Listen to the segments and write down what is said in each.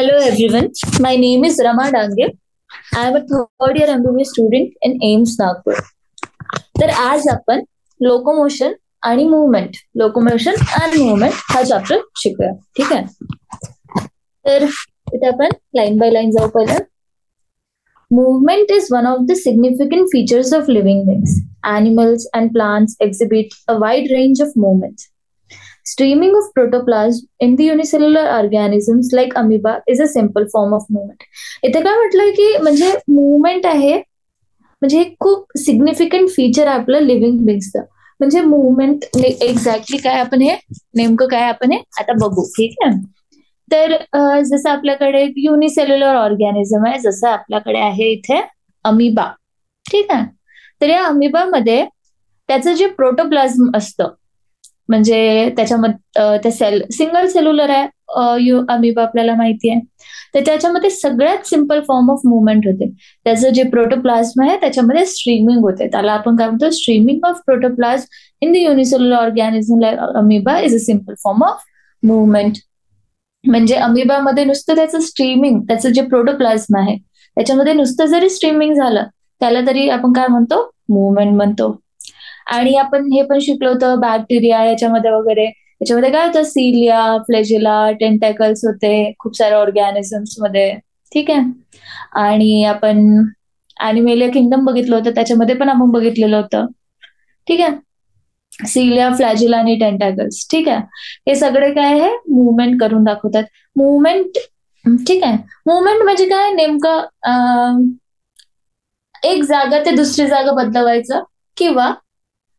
Hello everyone, my name is Rama Dange. I am a third year MBBS student in AIIMS Nagpur. तर आज आपण locomotion आणि movement हा chapter शिकूया. ठीक आहे. तर इथे आपण लाईन बाय लाईन जाऊ. पहिलं, movement is one of the significant features of living beings. Animals and plants exhibit a wide range of movements. Streaming of protoplasm in the unicellular organisms like amoeba is a simple form of movement. इथे काय म्हटलंय की म्हणजे movement आहे, म्हणजे खूप significant feature आहे आपलं लिव्हिंग बिंग्सचं. म्हणजे मुवमेंट एक्झॅक्टली काय आपण हे नेमकं काय आपण हे आता बघू. ठीक आहे. तर जसं आपल्याकडे युनिसेल्युलर ऑर्गॅनिझम आहे, जसं आपल्याकडे आहे इथे अमिबा. ठीक आहे. तर या अमिबामध्ये त्याचं जे प्रोटोप्लाझ्म असतं, म्हणजे त्याच्यामध्ये त्या सिंगल सेल्युलर आहे अमिबा आपल्याला माहिती आहे. तर त्याच्यामध्ये सगळ्यात सिंपल फॉर्म ऑफ मुवमेंट होते. त्याचं जे प्रोटोप्लाझ्म आहे त्याच्यामध्ये स्ट्रीमिंग होते. त्याला आपण काय म्हणतो, streaming of protoplasm in the unicellular organism like amoeba is a simple form of movement. म्हणजे अमिबामध्ये नुसतं त्याचं स्ट्रीमिंग, त्याचं जे प्रोटोप्लाझ्म आहे त्याच्यामध्ये नुसतं जरी स्ट्रीमिंग झालं त्याला तरी आपण काय म्हणतो, मुवमेंट म्हणतो. आणि आपण हे पण शिकलो होतं बॅक्टेरिया याच्यामध्ये वगैरे. याच्यामध्ये काय होतं, सिलिया, फ्लॅजेला, टेंटॅकल्स होते खूप साऱ्या ऑर्गॅनिझम्स मध्ये. ठीक आहे. आणि आपण ॲनिमेलिया किंगडम बघितलं होतं, त्याच्यामध्ये पण आपण बघितलेलं होतं. ठीक आहे. सिलिया, फ्लॅजिला आणि टेंटॅकल्स. ठीक आहे. हे सगळे काय आहे, मुवमेंट करून दाखवतात. मुवमेंट, ठीक आहे. मुवमेंट म्हणजे काय, नेमकं एक जागा ते दुसरी जागा बदलवायचं किंवा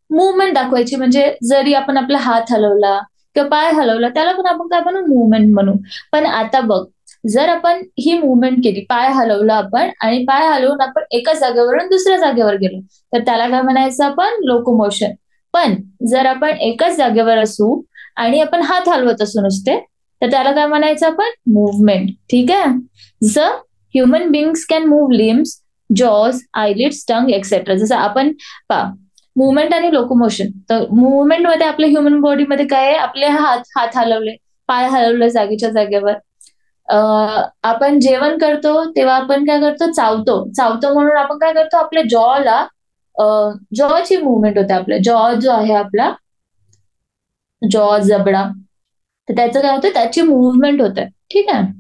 मुवमेंट दाखवायची. म्हणजे जरी आपण आपला हात हलवला किंवा पाय हलवला त्याला पण आपण काय म्हणू, मुवमेंट म्हणू. पण आता बघ, जर आपण ही मुवमेंट केली, पाय हलवला आपण आणि पाय हलवून आपण एका जागेवरून दुसऱ्या जागेवर गेलो तर त्याला काय म्हणायचं आपण, लोकोमोशन. पण जर आपण एकाच जागेवर असू आणि आपण हात हलवत असू नुसते तर त्याला काय म्हणायचं आपण, मुवमेंट. ठीक आहे. जसं human beings can move limbs, jaws, eyelids, tongue etcetera. जसं आपण मुवमेंट आणि लोकोमोशन. तर मुवमेंट मध्ये आपल्या ह्युमन बॉडीमध्ये काय आहे, आपले हात हलवले, पाय हलवले जागेच्या जागेवर. आपण जेवण करतो तेव्हा आपण काय करतो, चावतो म्हणून आपण काय करतो, आपल्या जॉला जॉची मुवमेंट होते. आपल्या जॉ जो आहे आपला जॉ जबडा, तर त्याचं काय होतं, त्याची मुवमेंट होते. ठीक आहे.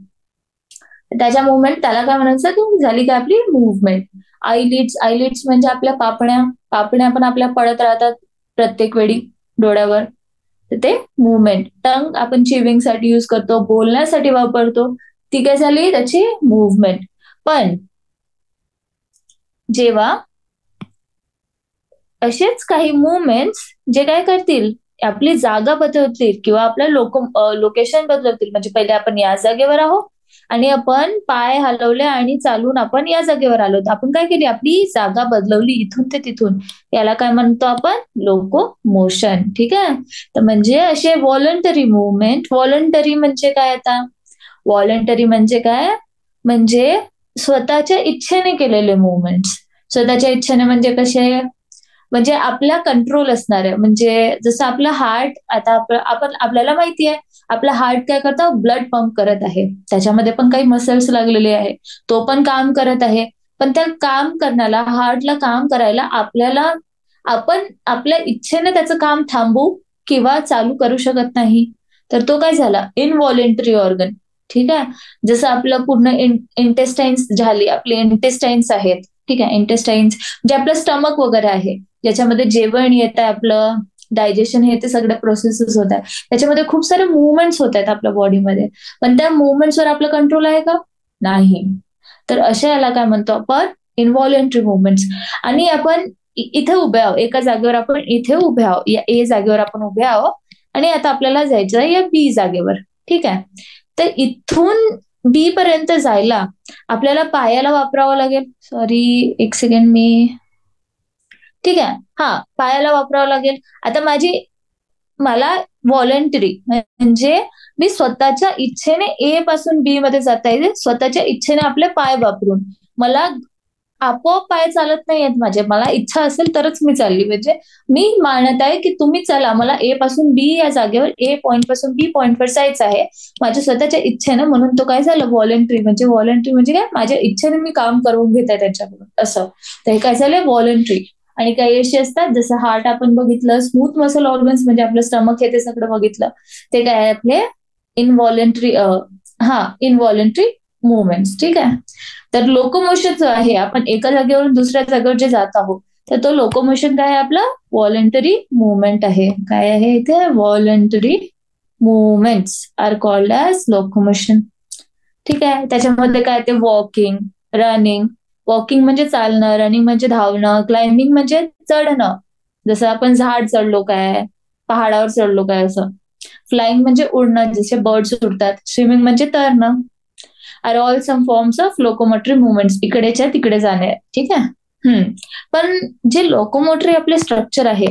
त्याच्या मुवमेंट त्याला काय म्हणायचं, ती झाली काय आपली मुवमेंट. आयलिड्स म्हणजे आपल्या पापण्या पण आपल्या पडत राहतात प्रत्येक वेळी डोळ्यावर, तर ते मुवमेंट. टंग आपण चिविंग साठी युज करतो, बोलण्यासाठी वापरतो, ती काय झाली त्याची मुवमेंट. पण जेव्हा असेच काही मुवमेंट्स जे काय करतील, आपली जागा बदलतील किंवा आपलं लोकेशन बदलतील. म्हणजे पहिले आपण या जागेवर आहोत आणि आपण पाय हलवले आणि चालून आपण या जागेवर आलो, आपण काय केली, आपली जागा बदलवली इथून ते तिथून. याला काय म्हणतो आपण, लोकोमोशन. ठीक आहे. तर म्हणजे असे व्हॉलंटरी मुवमेंट. व्हॉलंटरी म्हणजे काय, आता व्हॉलंटरी म्हणजे काय, म्हणजे स्वतःच्या इच्छेने केलेले मुवमेंट्स. स्वतःच्या इच्छेने म्हणजे कसे, म्हणजे आपला कंट्रोल असणार आहे. म्हणजे जसं आपलं हार्ट, आता आपल्याला माहिती आहे आपला हार्ट काय करतं, ब्लड पंप करत आहे. त्याच्यामध्ये पण काही मसल्स लागलेले आहे, तो पण काम करत आहे. पण त्या काम करण्याला, हार्टला काम करायला आपण आपल्या इच्छेने त्याचं काम थांबू किंवा चालू करू शकत नाही. तर तो काय झाला, इनव्हॉलेंटरी ऑर्गन. ठीक आहे. जसं आपलं पूर्ण इंटेस्टाईन्स झाली, आपले इंटेस्टाईन्स आहेत. ठीक आहे. इंटेस्टाईन्स जे आपलं स्टमक वगैरे आहे, ज्याच्यामध्ये जेवण येत आहे, आपलं डायजेशन हे ते सगळ्या प्रोसेसेस होत आहे, त्याच्यामध्ये खूप सारे मुवमेंट्स होत आहेत आपल्या बॉडीमध्ये. पण त्या मुवमेंट्सवर आपला कंट्रोल आहे का, नाही. तर अशा याला काय म्हणतो आपण, इनव्हॉलेंटरी मुवमेंट्स. आणि आपण इथे उभे आहोत, एका जागेवर आपण इथे उभे आहोत, या ए जागेवर आपण उभे आहोत आणि आता आपल्याला जायचं आहे या बी जागेवर. ठीक आहे. तर इथून बी पर्यंत जायला आपल्याला पायाला वापरावं लागेल. सॉरी, एक सेकंड, ठीक आहे, पायाला वापरावं लागेल. आता मला व्हॉलंटरी म्हणजे मी स्वतःच्या इच्छेने ए पासून बी मध्ये जाता येईल, स्वतःच्या इच्छेने आपले पाय वापरून. मला आपोआप पाय चालत नाहीयेत माझे, मला इच्छा असेल तरच मी चालली. म्हणजे मी मानत आहे की तुम्ही चला, मला ए पासून बी या जागेवर, ए पॉइंट पासून बी पॉइंटवर जायचं आहे माझ्या स्वतःच्या इच्छेनं. म्हणून तो काय झालं, व्हॉलंटरी. म्हणजे व्हॉलंटरी म्हणजे काय, माझ्या इच्छेने मी काम करून घेत आहे त्यांच्याकडून, असं. तर हे काय झालंय, व्हॉलंटरी. आणि काही अशी असतात, जसं हार्ट आपण बघितलं, स्मूथ मसल ऑर्गन्स म्हणजे आपलं स्टमक हे ते सगळं बघितलं, ते काय आहे आपले इनव्हॉलंटरी, इनव्हॉलंटरी मुवमेंट्स. ठीक आहे. तर लोकोमोशन जो आहे, आपण एका जागेवरून दुसऱ्या जागेवर जे जात आहोत, तर तो लोकोमोशन काय आहे आपलं, व्हॉलंटरी मुवमेंट आहे. काय आहे इथे, voluntary movements are called as locomotion. ठीक आहे. त्याच्यामध्ये काय ते वॉकिंग, रनिंग. वॉकिंग म्हणजे चालणं, रनिंग म्हणजे धावणं, क्लाइम्बिंग म्हणजे चढणं. जसं आपण झाड चढलो काय, पहाडावर चढलो काय, असं. फ्लाइंग म्हणजे उडणं, जसे बर्ड्स उडतात. स्विमिंग म्हणजे तरणं. Are all some forms of locomotory movements, इकडेच्या तिकडे जाणे. ठीक आहे. पण जे लोकोमोटरी आपले स्ट्रक्चर आहे,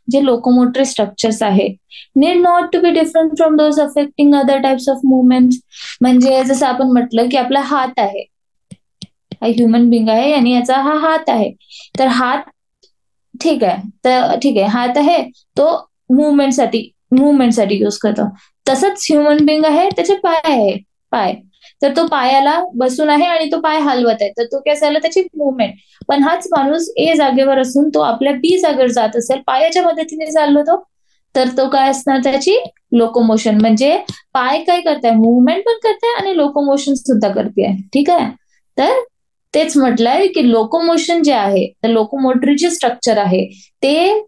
जे लोकोमोटरी स्ट्रक्चर्स आहे, need not to be different from those affecting other types of movements. म्हणजे जसं आपण म्हटलं की आपला हात आहे, हा ह्युमन बिंग आहे आणि याचा हा हात आहे. तर हात, ठीक आहे, तर ठीक आहे, हात आहे तो मुवमेंटसाठी यूज करतो. तसंच ह्युमन बिंग आहे, त्याचे पाय आहे, पाय. तर तो पायाला बसून आहे आणि तो पाय हलवत आहे, तर तो काय झालं, त्याची मुवमेंट. पण हाच माणूस ए जागेवर असून तो आपल्या बी जागेवर जात असेल, पायाच्या मदतीने चाललो तो, तर तो काय असणार, त्याची लोकोमोशन. म्हणजे पाय काय करताय, मुवमेंट पण करताय आणि लोकोमोशन सुद्धा करते. ठीक आहे. तर तेच म्हटलंय की लोकोमोशन जे आहे, तर लोकोमोटरी जे स्ट्रक्चर आहे ते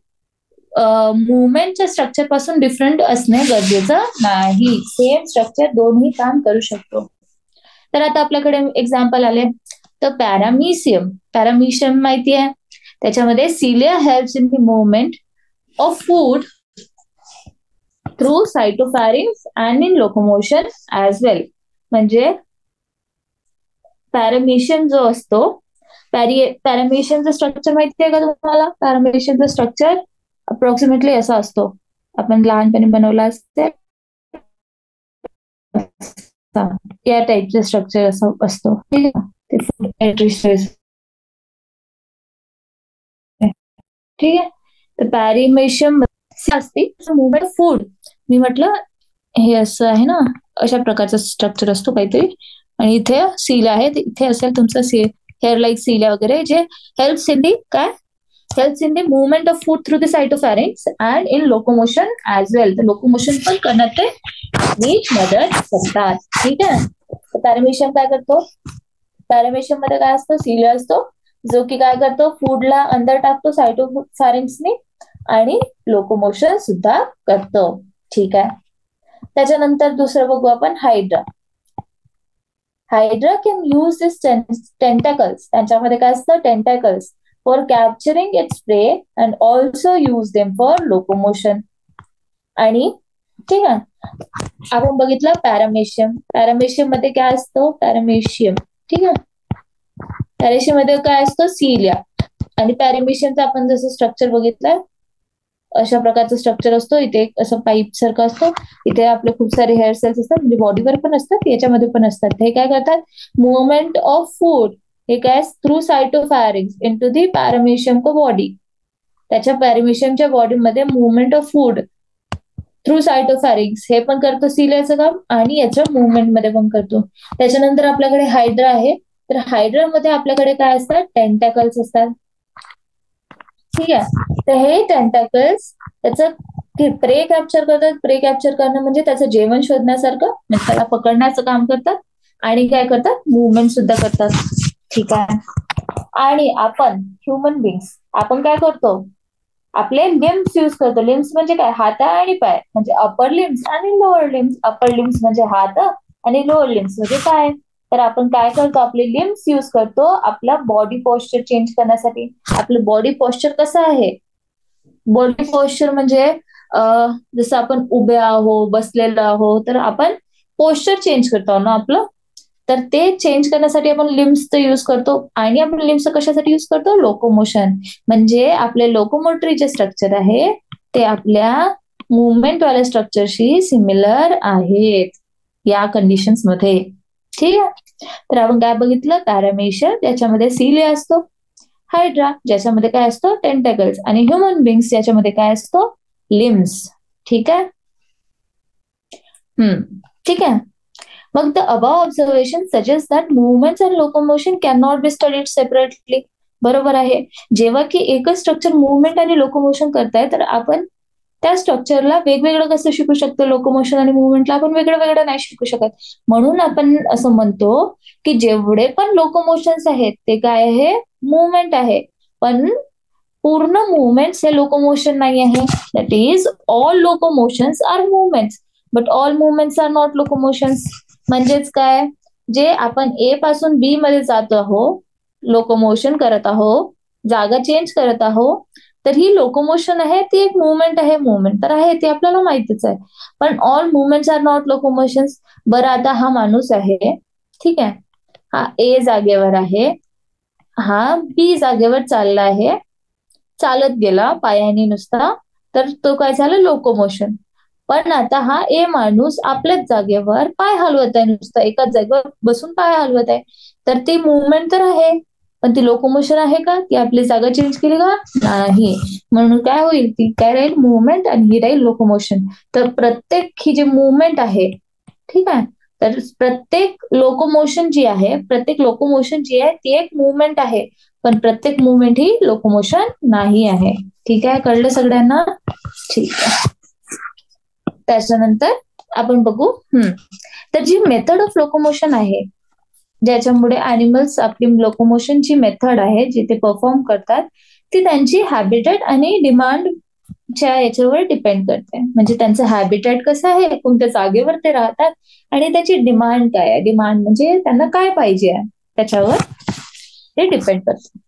मुवमेंटच्या स्ट्रक्चर पासून डिफरंट असणे गरजेचं नाही. सेम स्ट्रक्चर दोन्ही काम करू शकतो. तर आता आपल्याकडे एक्झाम्पल आले, तर पॅरामिशियम. पॅरामिशियम माहिती आहे, त्याच्यामध्ये cilia helps in the movement of food through cytopharynx and in locomotion as well. म्हणजे पॅरामिशियम जो असतो, पॅरामिशियमचं स्ट्रक्चर माहिती आहे का तुम्हाला? पॅरामिशियमचं स्ट्रक्चर अप्रॉक्सिमेटली असा असतो, आपण लहानपणी बनवला असते या टाईपचं स्ट्रक्चर असं असतो. ठीक आहे. ते फूड न्यूट्रिशन. ठीक आहे. तर पॅरामिशियम असते मुवमेंट ऑफ फूड. मी म्हटलं हे असं आहे ना, अशा प्रकारचा स्ट्रक्चर असतो काहीतरी. आणि इथे सील आहे, इथे असेल तुमचं हेअर लाईक सील वगैरे, जे हेल्प्स इन दी काय, helps in the movement of food through the cytopharynx and in locomotion as well. तर लोकोमोशन पण करण्यात ते मदत करतात. ठीक आहे. तर पॅरामिशियम काय करतो, पॅरामिशियम मध्ये काय असतं, सील असतो, जो की काय करतो, फूडला अंदर टाकतो सायटोफॅरिंग्सने आणि लोकोमोशन सुद्धा करतो. ठीक आहे. त्याच्यानंतर दुसरं बघू आपण, hydra. Hydra can use this tentacles, त्यांच्यामध्ये काय असतं, tentacles, for capturing its prey and also use them for locomotion. आणि ठीक आहे, आपण बघितलं पॅरामिशियम. पॅरामिशियम मध्ये काय असतो, पॅरामिशियम. ठीक आहे. पॅरामिशियम मध्ये काय असतं, सिलिया. आणि पॅरामिशियमचं आपण जसं स्ट्रक्चर बघितलं, अशा प्रकारचं स्ट्रक्चर असतो. इथे असं पाईप सारखं असतो, इथे आपले खूप सारे हेअर सेल्स असतात, म्हणजे बॉडीवर पण असतात, याच्यामध्ये पण असतात. हे काय करतात, मुवमेंट ऑफ फूड हे काय थ्रू सायटोफॅरिंग्स इनटू दी पॅरामिशियम को बॉडी. त्याच्या पॅरामिशियमच्या बॉडीमध्ये मुवमेंट ऑफ फूड थ्रू सायटोफॅरिंग्स हे पण करतो सिलियाचं काम, आणि याच्या मुवमेंट मध्ये पण करतो. त्याच्यानंतर आपल्याकडे हायड्रा आहे. तर हायड्रा मध्ये आपल्याकडे काय असतात, टेंटॅकल्स असतात. ठीक आहे. तर हे टेंटॅकल्स त्याचं प्रे कॅप्चर करतात. प्रे कॅप्चर करणं म्हणजे त्याचं जेवण शोधण्यासारखं, म्हणजे त्याला पकडण्याचं काम करतात आणि काय करतात, मुवमेंट सुद्धा करतात. ठीक आहे. आणि आपण ह्युमन बिंग्स, आपण काय करतो, आपले लिम्स यूज करतो. लिम्स म्हणजे काय, हात आणि पाय, म्हणजे अपर लिम्स आणि लोअर लिम्स. अपर लिम्स म्हणजे हात आणि लोअर लिम्स म्हणजे पाय. तर आपण काय करतो, आपले लिम्स यूज करतो आपला बॉडी पॉस्चर चेंज करण्यासाठी. आपलं बॉडी पॉस्चर कसं आहे, बॉडी पॉस्चर म्हणजे जसं आपण उभे आहो, बसलेलो आहो, तर आपण पोस्चर चेंज करतो ना आपलं. तर ते चेंज करण्यासाठी आपण लिम्सचं यूज करतो. आणि आपण लिम्स कशासाठी यूज करतो, लोकोमोशन. म्हणजे आपले लोकोमोटरी जे स्ट्रक्चर आहे ते आपल्या मुवमेंट वाल्या स्ट्रक्चरशी सिमिलर आहेत या कंडिशन्स मध्ये. ठीक आहे. तर आपण काय बघितलं, पॅरामेशिया ज्याच्यामध्ये सिलिया असतो, हायड्रा ज्याच्यामध्ये काय असतो, टेंटॅकल्स, आणि ह्युमन बिंग्स ज्याच्यामध्ये काय असतो, लिम्स. ठीक आहे. ठीक आहे. मग the above observation suggest that movements and locomotion can not be studied separately. बरोबर आहे. जेव्हा की एकच स्ट्रक्चर मुवमेंट आणि लोकोमोशन करताय, तर आपण त्या स्ट्रक्चरला वेगवेगळं कसं शिकू शकतो, लोकोमोशन आणि मुवमेंटला आपण वेगळं वेगळं नाही शिकू शकत. म्हणून आपण असं म्हणतो की जेवढे पण लोकोमोशन्स आहेत ते काय आहे, मुवमेंट आहे. पण पूर्ण मुवमेंट्स हे लोकोमोशन नाही आहे. That is all locomotions are movements but all movements are not locomotions. म्हणजेच काय, जे आपण ए पासून बी मध्ये जात आहोत, लोकोमोशन करत आहोत, जागा चेंज करत आहोत, तर ही लोकोमोशन आहे, ती एक मुवमेंट आहे. मुवमेंट तर आहे, ते आपल्याला माहितीच आहे. पण ऑल मुवमेंट्स आर नॉट लोकोमोशन्स. बरं, आता हा माणूस आहे, ठीक आहे, हा ए जागेवर आहे, हा बी जागेवर चालला आहे, चालत गेला पायाने नुसता, तर तो काय झाला, लोकोमोशन. पण आता हा ए माणूस आपल्याच जागेवर पाय हलवत आहे, नुसता एकाच जागेवर बसून पाय हलवत आहे, तर ती मुवमेंट तर आहे. पण ती लोकोमोशन आहे का, ती आपली जागा चेंज केली का, नाही. म्हणून काय होईल, ती काय राहील, मुवमेंट, आणि ही राहील लोकोमोशन. तर प्रत्येक ही जी मुवमेंट आहे, ठीक आहे, तर प्रत्येक लोकोमोशन जी आहे, प्रत्येक लोकोमोशन जी आहे ती एक मुवमेंट आहे. पण प्रत्येक मुवमेंट ही लोकोमोशन नाही आहे. ठीक आहे, कळलं सगळ्यांना? ठीक आहे. त्याच्यानंतर आपण बघू, तर जी मेथड ऑफ लोकोमोशन आहे, ज्याच्यामुळे अॅनिमल्स आपली लोकोमोशनची मेथड आहे जी ते परफॉर्म करतात, ती त्यांची हॅबिटेट आणि डिमांडच्या याच्यावर डिपेंड करते. म्हणजे त्यांचं हॅबिटेट कसं आहे, कोणत्या जागेवर ते राहतात, आणि त्याची डिमांड काय आहे. डिमांड म्हणजे त्यांना काय पाहिजे आहे, त्याच्यावर ते डिपेंड करतं.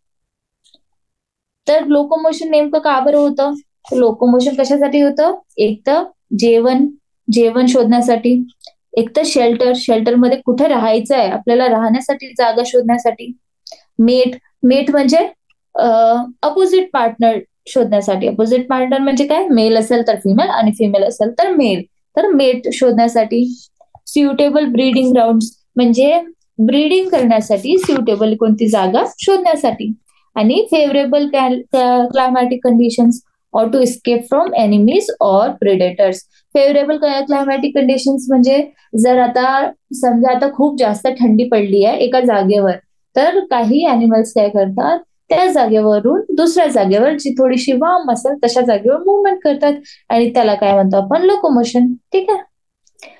तर लोकोमोशन नेमकं का बरं होतं, लोकोमोशन कशासाठी होतं, एक तर जेवण शोधण्यासाठी, एक तर शेल्टरमध्ये कुठे राहायचं आहे आपल्याला, राहण्यासाठी जागा शोधण्यासाठी. मेट म्हणजे अपोजिट पार्टनर शोधण्यासाठी. अपोजिट पार्टनर म्हणजे काय, मेल असेल तर फिमेल आणि फिमेल असेल तर मेल, तर मेट शोधण्यासाठी. सुटेबल ब्रीडिंग ग्राउंड म्हणजे ब्रीडिंग करण्यासाठी सुटेबल कोणती जागा शोधण्यासाठी. आणि favourable climatic conditions or to escape from enemies or predators. Favourable climatic conditions म्हणजे जर आता समजा आता खूप जास्त थंडी पडली आहे एका जागेवर, तर काही अॅनिमल्स काय करतात, त्या जागेवरून दुसऱ्या जागेवर जी थोडीशी वाम असेल तशा जागेवर मुवमेंट करतात, आणि त्याला काय म्हणतो आपण, लोकोमोशन. ठीक आहे.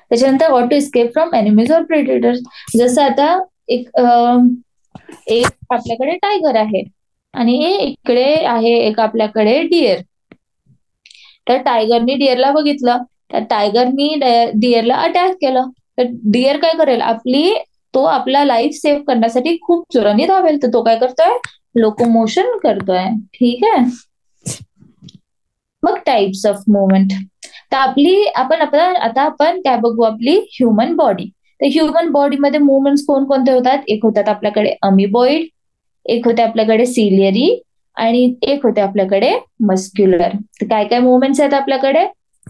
त्याच्यानंतर want to escape from enemies or predators. जसं आता एक आपल्याकडे टायगर आहे, आणि इकडे आहे एक आपल्याकडे डिअर. तर टायगरनी डिअरला बघितलं, तर टायगरनी डिअरला अटॅक केलं. तर डिअर काय करेल, तो आपला लाईफ सेव्ह करण्यासाठी खूप जोराने धावेल. तर तो काय करतोय, लोकोमोशन करतोय. ठीक आहे. मग टाइप्स ऑफ मुवमेंट. तर आता आपण काय बघू, आपली ह्युमन बॉडी. तर ह्युमन बॉडीमध्ये मुवमेंट्स कोणकोणते होतात, एक होतात आपल्याकडे अमिबॉइड, एक होते आपल्याकडे सिलियरी, आणि एक होते आपल्याकडे मस्क्युलर. तर काय काय मुवमेंट्स आहेत आपल्याकडे,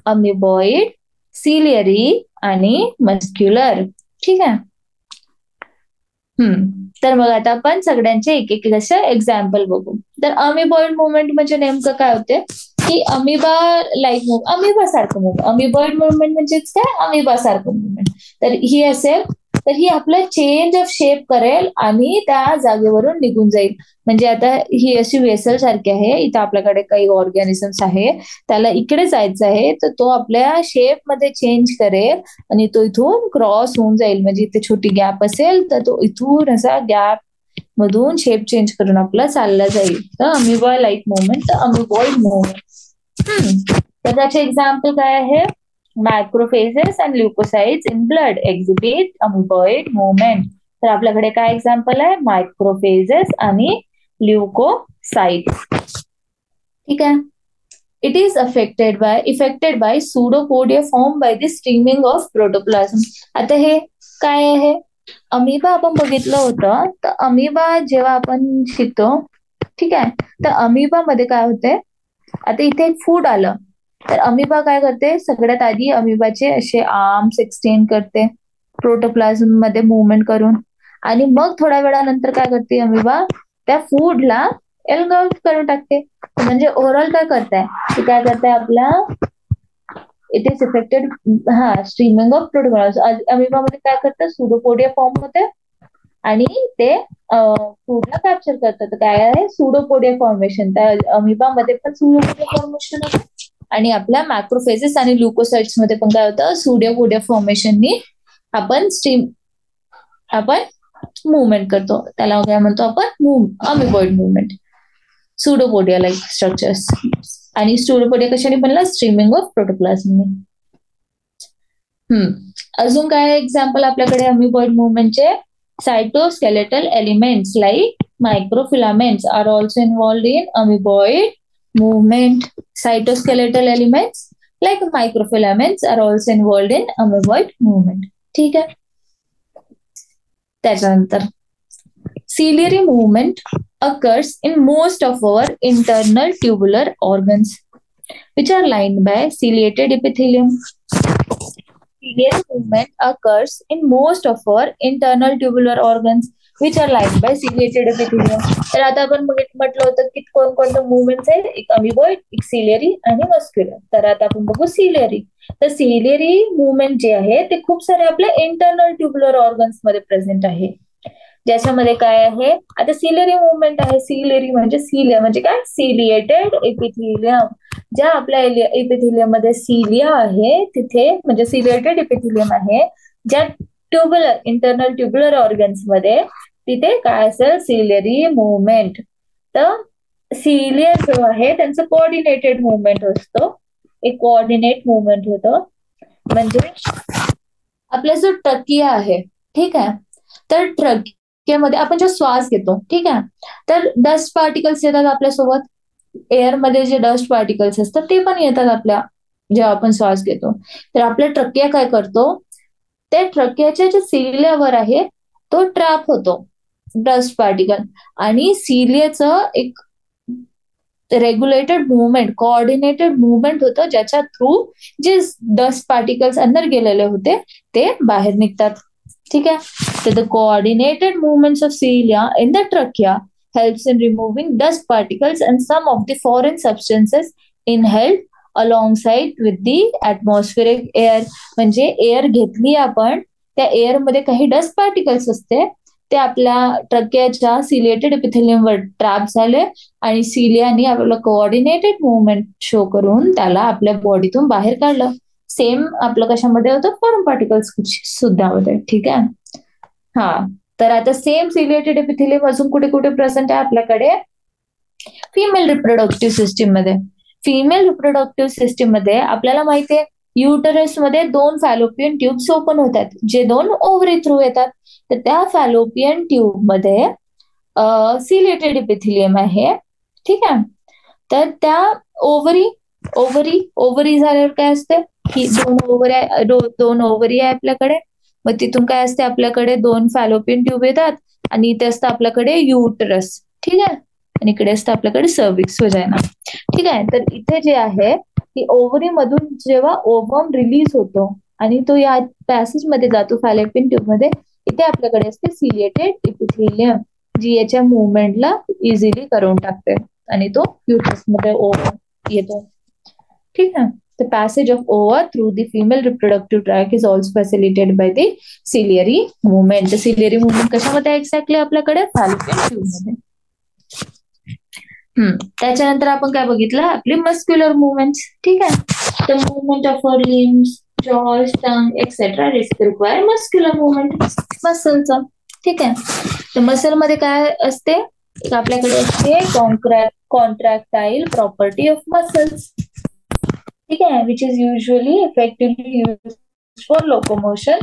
अमिबॉइड, सिलियरी आणि मस्क्युलर. ठीक आहे. तर मग आता आपण सगळ्यांचे एक एक असं एक्झाम्पल बघू. तर अमिबॉइड मुवमेंट म्हणजे नेमकं काय होते, की अमिबा लाईक अमिबा सारखं मुवमेंट. अमिबॉइड मुवमेंट म्हणजेच काय, अमिबा सारखं मुवमेंट. तर ही असेल, तर ही आपलं चेंज ऑफ शेप करेल आणि त्या जागेवरून निघून जाईल. म्हणजे आता ही अशी वेसल सारखी आहे, इथं आपल्याकडे काही ऑर्गॅनिझम्स आहे, त्याला इकडे जायचं आहे, तर तो आपल्या शेप मध्ये चेंज करेल आणि तो इथून क्रॉस होऊन जाईल. म्हणजे इथे छोटी गॅप असेल तर तो इथून असा गॅप मधून शेप चेंज करून आपला चालला जाईल. तर अमिबा लाईक मुवमेंट, तर अमिबॉइड मुवमेंट. तर त्याचे एक्झाम्पल काय आहे, macrophages and leucocytes in blood exhibit amoeboid movement. तर आपल्याकडे काय एक्झाम्पल आहे, मायक्रोफेजेस आणि ल्युकोसाइट्स. ठीक आहे. It is affected by pseudopodia formed by the streaming of protoplasm. आता हे काय आहे, अमिबा आपण बघितलं होतं. तर अमिबा जेव्हा आपण शिकतो, ठीक आहे, तर अमिबा मध्ये काय होते, आता इथे एक फूड आलं, तर अमिबा काय करते, सगळ्यात आधी अमिबाचे असे आर्म्स एक्सटेंड करते, प्रोटोप्लाझम मध्ये मुवमेंट करून. आणि मग थोड्या वेळानंतर काय करते अमिबा, त्या फूडला एल्गल्फ करून टाकते. म्हणजे ओव्हरऑल काय करताय, की काय करताय आपला, it is effected, streaming of protoplasm. अमिबामध्ये काय करतात, सुडोपोडिया फॉर्म होते आणि ते फूडला कॅप्चर करतात. तर काय आहे, सुडोपोडिया फॉर्मेशन. त्या अमिबामध्ये पण सुडोपोडिया फॉर्मेशन होतं आणि आपल्या मॅक्रोफेजेस आणि ल्युकोसाइट्स मध्ये पण काय होतं, सुडोपोडिया फॉर्मेशननी आपण मुवमेंट करतो. त्याला काय म्हणतो आपण, amoeboid movement. Pseudopodia like structures. आणि सुडोपोडिया कशाने बनला, स्ट्रीमिंग ऑफ प्रोटोप्लाझमने. अजून काय एक्झाम्पल आपल्याकडे अमिबॉइड मुवमेंटचे, cytoskeletal elements like microfilaments are also involved in amoeboid movement. Cytoskeletal elements like microfilaments are also involved in amoeboid movement. ठीक आहे. त्याच्यानंतर ciliary movement occurs in most of our internal tubular organs which are lined by ciliated epithelium. Ciliary movement occurs in most of our internal tubular organs which are lined by ciliated epithelium. तर आता आपण म्हटलं होतं की कोणकोणते movements आहे, एक अमिबॉइड, एक सिलियरी आणि मस्क्युलर. तर आता आपण बघू सिलियरी. तर सिलियरी मुवमेंट जे आहे ते खूप सारे आपल्या इंटरनल ट्युब्युलर ऑर्गन्स मध्ये प्रेझेंट आहे. ज्याच्यामध्ये काय आहे, आता सिलियरी मुवमेंट आहे. सिलियरी म्हणजे सिलिया म्हणजे काय, सिलिएटेड एपिथिलियम. ज्या आपल्या एपिथिलियम मध्ये सिलिया आहे तिथे, म्हणजे सिलिएटेड एपिथिलियम आहे ज्या ट्युब्युलर, इंटरनल ट्युब्युलर ऑर्गन्स मध्ये, तिथे काय असेल, सिलियरी मुवमेंट. तर सिलियर जो आहे त्यांचं कोऑर्डिनेटेड मुवमेंट असतो, एक कोऑर्डिनेट मुवमेंट होतं. म्हणजे आपला जो ट्रकिया आहे, ठीक आहे, तर ट्रकियामध्ये आपण जो श्वास घेतो, ठीक आहे, तर डस्ट पार्टिकल्स येतात आपल्यासोबत. एअरमध्ये जे डस्ट पार्टिकल्स असतात ते पण येतात आपल्या, जेव्हा आपण श्वास घेतो. तर आपला ट्रकिया काय करतो, त्या ट्रकियाच्या जे सिलियावर आहे तो ट्रॅप होतो डस्ट पार्टिकल, आणि सिलियाचं एक रेग्युलेटेड मुवमेंट, कोऑर्डिनेटेड मुवमेंट होतं, ज्याच्या थ्रू जे डस्ट पार्टिकल्स अंदर गेलेले होते ते बाहेर निघतात. ठीक आहे. तर the coordinated movements of cilia in the trachea helps in removing dust particles and some of the foreign substances inhaled alongside with the atmospheric air. म्हणजे एअर घेतली आपण, त्या एअर मध्ये काही डस्ट पार्टिकल्स असते, ते आपल्या ट्रकियाच्या सिलिएटेड एपिथेलियमवर ट्रॅप झाले आणि सिलियानी आपल्याला कोऑर्डिनेटेड मुवमेंट शो करून त्याला आपल्या बॉडीतून बाहेर काढलं. सेम आपलं कशामध्ये होतं, फॉरेन पार्टिकल्स सुद्धा होते. ठीक आहे. तर आता सेम सिलिएटेड एपिथेलियम अजून कुठे कुठे प्रेझेंट आहे आपल्याकडे, फिमेल रिप्रोडक्टिव्ह सिस्टीम मध्ये. फिमेल रिप्रोडक्टिव्ह सिस्टीम मध्ये आपल्याला माहितीये युटरस मध्ये 2 फॅलोपियन ट्यूब्स ओपन होतात, जे 2 ओव्हरी थ्रू येतात. तर त्या फॅलोपियन ट्यूब मध्ये सिलिएटेड एपिथेलियम आहे. ठीक आहे. तर त्या ओव्हरी झाल्यावर काय असते, की 2 ओव्हरी आहे आपल्याकडे. मग तिथून काय असते, आपल्याकडे 2 फॅलोपियन ट्यूब येतात आणि इथे असतं आपल्याकडे युटरस. ठीक आहे. आणि इकडे असतं आपल्याकडे सर्व्हिक्स वजायना. ठीक आहे. तर इथे जे आहे की ओव्हरी मधून जेव्हा ओवम रिलीज होतो आणि तो या पॅसेज मध्ये जातो फॅलोपियन ट्यूब मध्ये, इथे आपल्याकडे असते सिलिएटेड एपिथेलियम, जी याच्या मुवमेंटला इझिली करून टाकते आणि तो युटरस मध्ये ओव्हम येतो. ठीक आहे. The passage of ova through the female reproductive tract is also facilitated by the ciliary movement. The ciliary movement कशामध्ये एक्झॅक्टली आपल्याकडे, फॅलोपियन ट्यूब मध्ये. त्याच्यानंतर आपण काय बघितलं, आपली मस्क्युलर मुवमेंट्स. ठीक आहे. The movement of our limbs, jaws, tongue, etc. require muscular movement, मसलचं. ठीक आहे. तर मसल मध्ये काय असते, आपल्याकडे असते कॉन्ट्रॅक्टाईल प्रॉपर्टी ऑफ मसल्स. ठीक आहे. Which is usually effectively use for locomotion,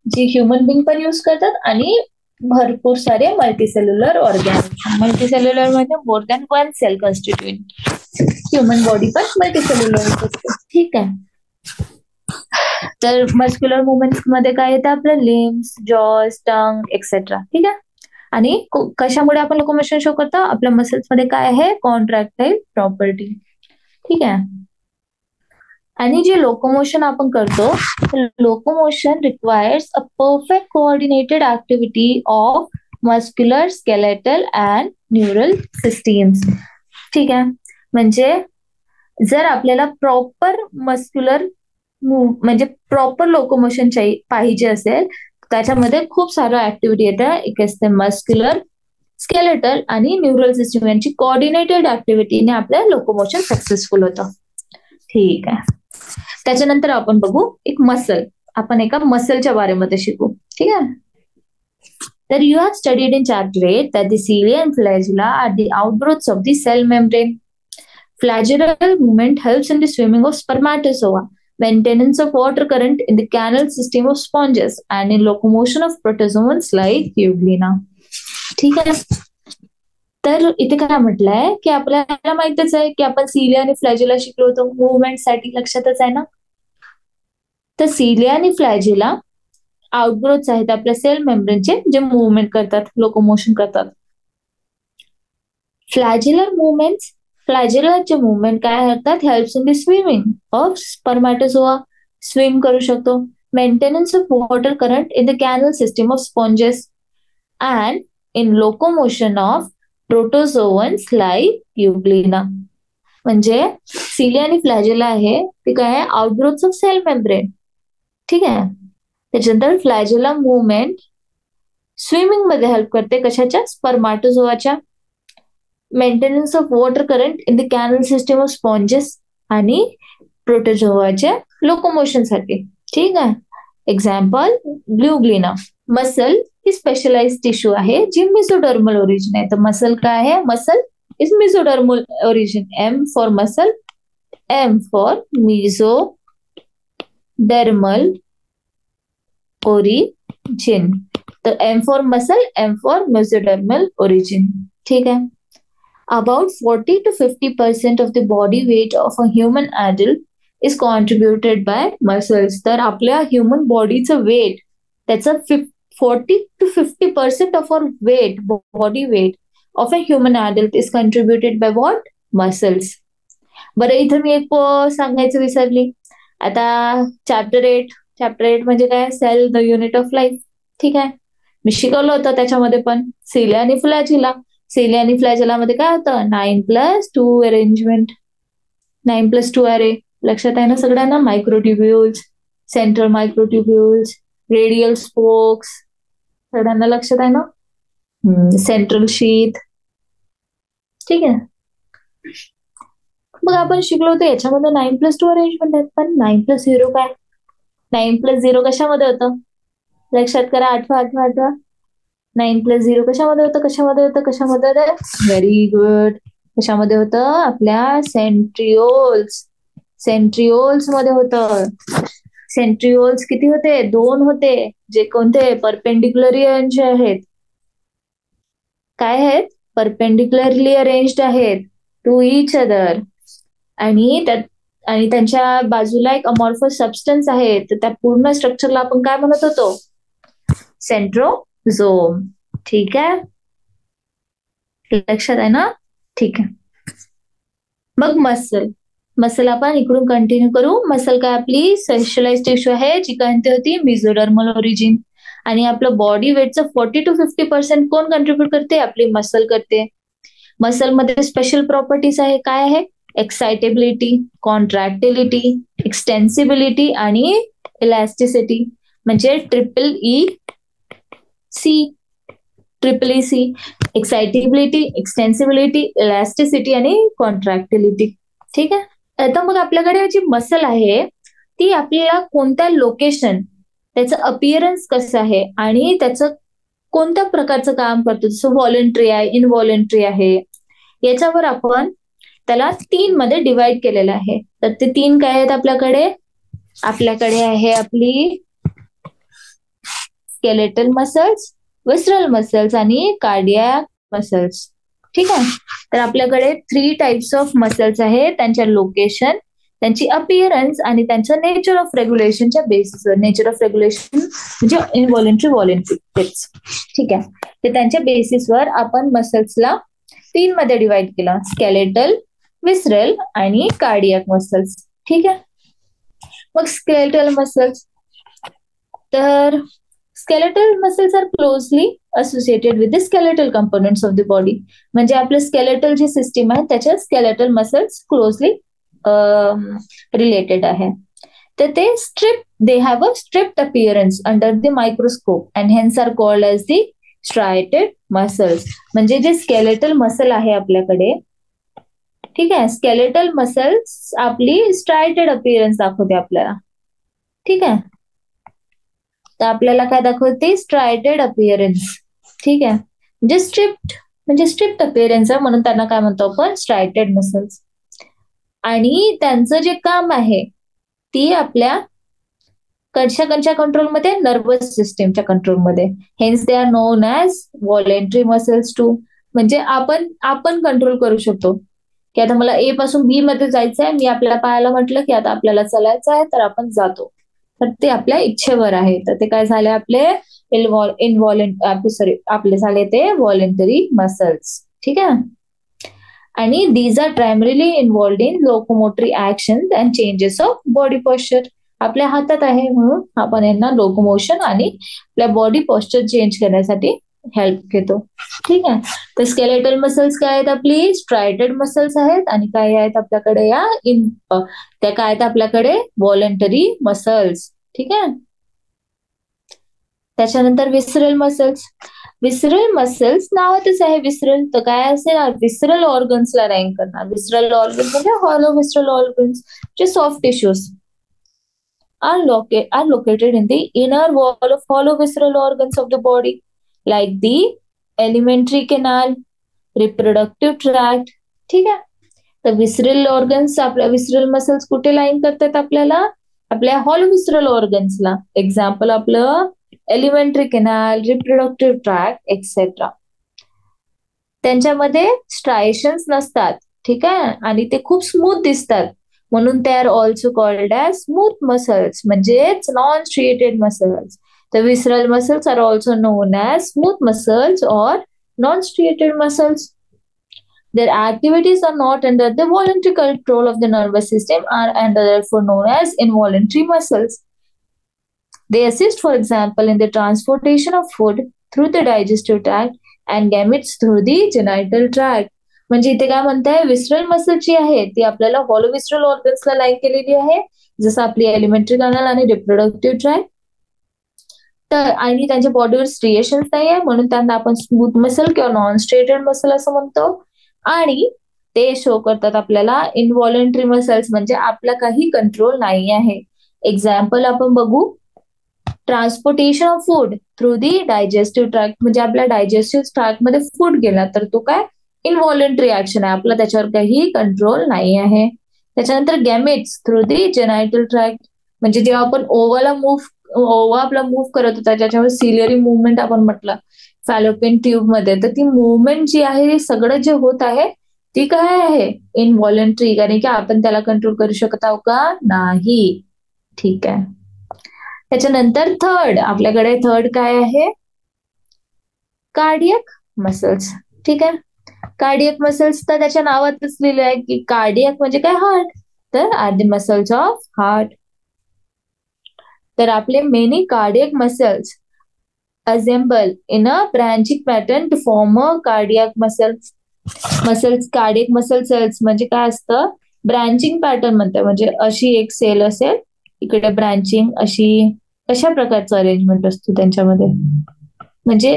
जी ह्युमन बिंग पण यूज करतात आणि भरपूर सारे मल्टीसेल्युलर ऑर्गॅनिझम. मल्टीसेल्युलर म्हणजे more than 1 cell constituent. Human body पण मल्टीसेल्युलर असते. ठीक आहे. तर मस्क्युलर मुवमेंट्स मध्ये काय येतं, आपलं लिम्स, जॉज, टंग एक्सेट्रा. ठीक आहे. आणि कशामुळे आपण लोकोमोशन शो करतो, आपल्या मसल्स मध्ये काय आहे, कॉन्ट्रॅक्टाईल प्रॉपर्टी. ठीक आहे. आणि जे लोकोमोशन आपण करतो, locomotion requires a perfect coordinated activity of muscular, skeletal and neural systems. ठीक आहे. म्हणजे जर आपल्याला प्रॉपर मस्क्युलर म्हणजे प्रॉपर लोकोमोशन पाहिजे असेल, त्याच्यामध्ये खूप सारं ऍक्टिव्हिटी येतं. एक असते मस्क्युलर, स्केलेटल आणि न्यूरल सिस्टीम यांची कोऑर्डिनेटेड ऍक्टिव्हिटीने आपलं लोकोमोशन सक्सेसफुल होतं. ठीक आहे. त्याच्यानंतर आपण बघू एक मसल. आपण एका मसलच्या बारेमध्ये शिकू. ठीक आहे. तर you have studied in chapter 8 that the cilia and flagella are the outgrowths of the cell membrane. Flagellal movement helps in the swimming of spermatozoa, maintenance of water current in the canal system of sponges, and in locomotion of protozoans like euglena. ठीक आहे. तर इथे काय म्हटलंय की आपल्याला माहितच आहे की आपण सिलिया आणि फ्लॅजेला शिकलो होतो मुवमेंटसाठी, लक्षातच आहे ना. तर सिलिया आणि फ्लॅजेला आउटग्रोथ्स आहेत आपल्या सेल मेम्ब्रेनचे, जे मुवमेंट करतात, लोकोमोशन करतात. फ्लॅजेलर मुवमेंट्स, फ्लॅजेलरचे मुवमेंट काय करतात, helps in the swimming of spermatozoa, swim करू शकतो, maintenance of water current in the canal system of sponges, and in locomotion of protozoans like euglena. म्हणजे सिलिया आणि फ्लॅजेला आहे ते काय आहे, आउटग्रोथ्स ऑफ सेल मेम्ब्रेन. ठीक आहे. त्याच्यानंतर फ्लॅजेला मुवमेंट स्विमिंग मध्ये हेल्प करते, कशाच्या, स्पर्माटोझोआच्या, maintenance of water current in the canal system of sponges आणि प्रोटोझोआच्या लोकोमोशन साठी. ठीक आहे. Example euglena. मसल ही स्पेशलाइज टिश्यू आहे जी मिझोडर्मल ओरिजिन आहे. तर मसल काय आहे, muscle is mesodermal origin. M for muscle, M for mesodermal origin. तर M for muscle, M for mesodermal origin. ठीक आहे. About 40 to 50% of the body weight of a human adult is contributed by muscles. तर आपल्या human बॉडीचं weight, त्याचं 40 to 50% of our weight, body weight of a human adult is contributed by what? Muscles. बरं, इथं मी एक सांगायचं विसरली. आता चॅप्टर 8 म्हणजे काय, cell the unit of life. ठीक आहे. मी शिकवलं होतं त्याच्यामध्ये पण सिलिया आणि फ्लॅजिला. सिलिया आणि फ्लॅजेला मध्ये काय होतं, 9+2 अरेंजमेंट, 9+2 अरे. लक्षात आहे ना सगळ्यांना. Microtubules, central microtubules, radial spokes, सगळ्यांना लक्षात आहे ना. Central sheath. ठीक आहे. मग आपण शिकलो होतो याच्यामध्ये 9+2 अरेंजमेंट आहेत. पण 9+0 काय, 9+0 कशामध्ये होतं, लक्षात करा. आठवा. 9+0 कशामध्ये होतं. Very good. कशामध्ये होतं, आपल्या सेंट्रिओल्स मध्ये होतं. सेंट्रिओल्स किती होते, 2 होते, जे कोणते, परपेंडिक्युलरली अरेंज आहेत. काय आहेत, परपेंडिक्युलरली अरेंज्ड आहेत टू इच अदर. आणि त्यांच्या बाजूला एक अमॉर्फस सबस्टन्स आहे. तर त्या पूर्ण स्ट्रक्चरला आपण काय म्हणत होतो, सेंट्रोझोम. ठीक आहे. लक्षात आहे ना. ठीक आहे. मग मसल आपण इकडून कंटिन्यू करू. मसल काय आपली स्पेशलाइज टिश्यू आहे जी कोणती होती, मिझोडर्मल ओरिजिन. आणि आपलं बॉडी वेटचं 40 to 50% कोण कंट्रीब्युट करते, आपली मसल करते. मसलमध्ये स्पेशल प्रॉपर्टीज आहे. काय आहे, एक्साइटेबिलिटी, कॉन्ट्रॅक्टिलिटी, एक्सटेन्सिबिलिटी आणि इलॅस्टिसिटी. म्हणजे triple E C. Excitability, extensibility, elasticity आणि कॉन्ट्रॅक्टिलिटी. ठीक आहे. आता मग आपल्याकडे जी मसल आहे ती आपल्याला कोणत्या लोकेशन, त्याचं अपिअरन्स कसं आहे आणि त्याचं कोणत्या प्रकारचं काम करतो, जसं व्हॉलंटरी आहे, इनव्हॉलंटरी आहे, याच्यावर आपण त्याला 3 मध्ये डिवाइड केलेलं आहे. तर ते 3 काय आहेत आपल्याकडे आहे आपली स्केलेटल मसल्स, विसरल मसल्स आणि कार्डियाक मसल्स. ठीक आहे. तर आपल्याकडे 3 टाइप्स ऑफ मसल्स आहेत. त्यांच्या लोकेशन, त्यांची अपिअरन्स आणि त्यांचं नेचर ऑफ रेग्युलेशनच्या बेसिसवर. नेचर ऑफ रेग्युलेशन म्हणजे इनव्हॉलंटरी, व्हॉलंटरी तेच. ठीक आहे. तर त्यांच्या बेसिसवर आपण मसल्सला 3 मध्ये डिवाइड केला, स्केलेटल, विसरल आणि कार्डियाक मसल्स. ठीक आहे. मग स्केलेटल मसल्स, तर skeletal muscles are closely associated with the skeletal components of the body. म्हणजे आपलं स्केलेटल जी सिस्टीम आहे त्याच्यात स्केलेटल मसल्स क्लोजली रिलेटेड आहे. तर ते they have a striped appearance under the microscope and hence are called as the striated muscles. म्हणजे जे skeletal muscle आहे आपल्याकडे, ठीक आहे, स्केलेटल मसल्स आपली स्ट्रायटेड अपिअरन्स दाखवते आपल्याला. ठीक आहे, तर आपल्याला काय दाखवते? स्ट्रायटेड अपिअरन्स. ठीक आहे, म्हणजे स्ट्रिप्ड अपिअरन्स आहे, म्हणून त्यांना काय म्हणतो आपण? स्ट्रायटेड मसल्स. आणि त्यांचं जे काम आहे ती आपल्या कशा कंट्रोलमध्ये? नर्वस सिस्टीमच्या कंट्रोलमध्ये. Hence they are known as voluntary muscles too. म्हणजे आपण कंट्रोल करू शकतो की आता मला ए पासून बी मध्ये जायचं आहे, मी आपल्या पायाला म्हटलं की आता आपल्याला चालायचं आहे, तर आपण जातो. तर ते आपल्या इच्छेवर आहे. तर ते काय झाले? आपले आपले झाले ते व्हॉलेंटरी मसल्स. ठीक आहे, आणि these are primarily involved in locomotory action and changes of body posture. आपल्या हातात आहे म्हणून आपण यांना लोकोमोशन आणि आपल्या बॉडी पॉस्चर चेंज करण्यासाठी हेल्प घेतो. ठीक आहे, तर स्केलेटल मसल्स काय आहेत? आपली स्ट्रायटेड मसल्स आहेत. आणि काय आहेत आपल्याकडे? त्या काय आहेत आपल्याकडे? Voluntary muscles. ठीक आहे, त्याच्यानंतर विसरल मसल्स. विसरल मसल्स नावातच आहे विसरल, तर काय असेल? विसरल ऑर्गन्सला रँक करणार. विसरल ऑर्गन्स म्हणजे हॉलो विसरल ऑर्गन्स, जे soft tissues are located in the inner wall of hollow visceral organs of the body, like the alimentary canal, reproductive tract. ठीक आहे, तर विसरल ऑर्गन्स, आपल्या विसरल मसल्स कुठे लाईन करतात? आपल्याला आपल्या हॉलो विसरल ऑर्गन्सला. एक्झाम्पल आपलं elementary canal, reproductive tract etcetera. त्यांच्यामध्ये स्ट्रायशन्स नसतात. ठीक आहे, आणि ते खूप स्मूथ दिसतात, म्हणून ते are also called as smooth muscles, म्हणजेच नॉन स्ट्रिएटेड मसल्स. तर visceral muscles are also known as smooth muscles or non striated muscles. Their activities are not under the voluntary control of the nervous system and are therefore known as involuntary muscles. They assist, for example, in the transportation of food through the digestive tract and gametes through the genital tract. म्हणजे इथे काय म्हणताय? विसरल muscle जी आहे ती आपल्याला hollow विसरल ऑर्गन्सला line केलेली आहे, जसं आपली एलिमेंटरी कॅनल आणि रिप्रोडक्टिव्ह ट्रॅक्ट. तर आणि त्यांच्या बॉडीवर स्ट्रिएशन्स नाही आहे, म्हणून त्यांना आपण स्मूथ मसल किंवा नॉन स्ट्रेटेड मसल असं म्हणतो. आणि ते शो करतात आपल्याला इनव्हॉलेंटरी मसल्स, म्हणजे आपला काही कंट्रोल नाही आहे. एक्झाम्पल आपण बघू. Transportation of food through the digestive tract, म्हणजे आपल्या डायजेस्टिव्ह ट्रॅक्ट मध्ये फूड गेला तर तो काय? इनव्हॉलेंटरी ऍक्शन आहे, आपला त्याच्यावर काही कंट्रोल नाही आहे. त्याच्यानंतर गॅमेट्स थ्रू दी जेनायटल ट्रॅक्ट, म्हणजे जेव्हा आपण ओवा आपला मूव्ह करत होता, ज्याच्यावर सिलियरी मुवमेंट आपण म्हटलं फॅलोपियन ट्यूब मध्ये, तर ती मुवमेंट जी आहे, सगळं जे होत आहे ती काय आहे? इनव्हॉलेंटरी, कारण की आपण त्याला कंट्रोल करू शकत आहोत का? नाही. ठीक आहे, त्याच्यानंतर आपल्याकडे थर्ड काय आहे? Cardiac muscles. ठीक आहे, कार्डियक मसल्स तर त्याच्या नावातच लिहिलं आहे की कार्डियक म्हणजे काय? हार्ट. तर are the muscles of heart. तर आपले many cardiac muscles assemble in a branching pattern to form a cardiac muscles. Cardiac muscle cells म्हणजे काय असतं? ब्रांचिंग पॅटर्न म्हणतात, म्हणजे अशी एक सेल असेल, इकडे ब्रांचिंग अशी, अशा प्रकारचं अरेंजमेंट असतो त्यांच्यामध्ये. म्हणजे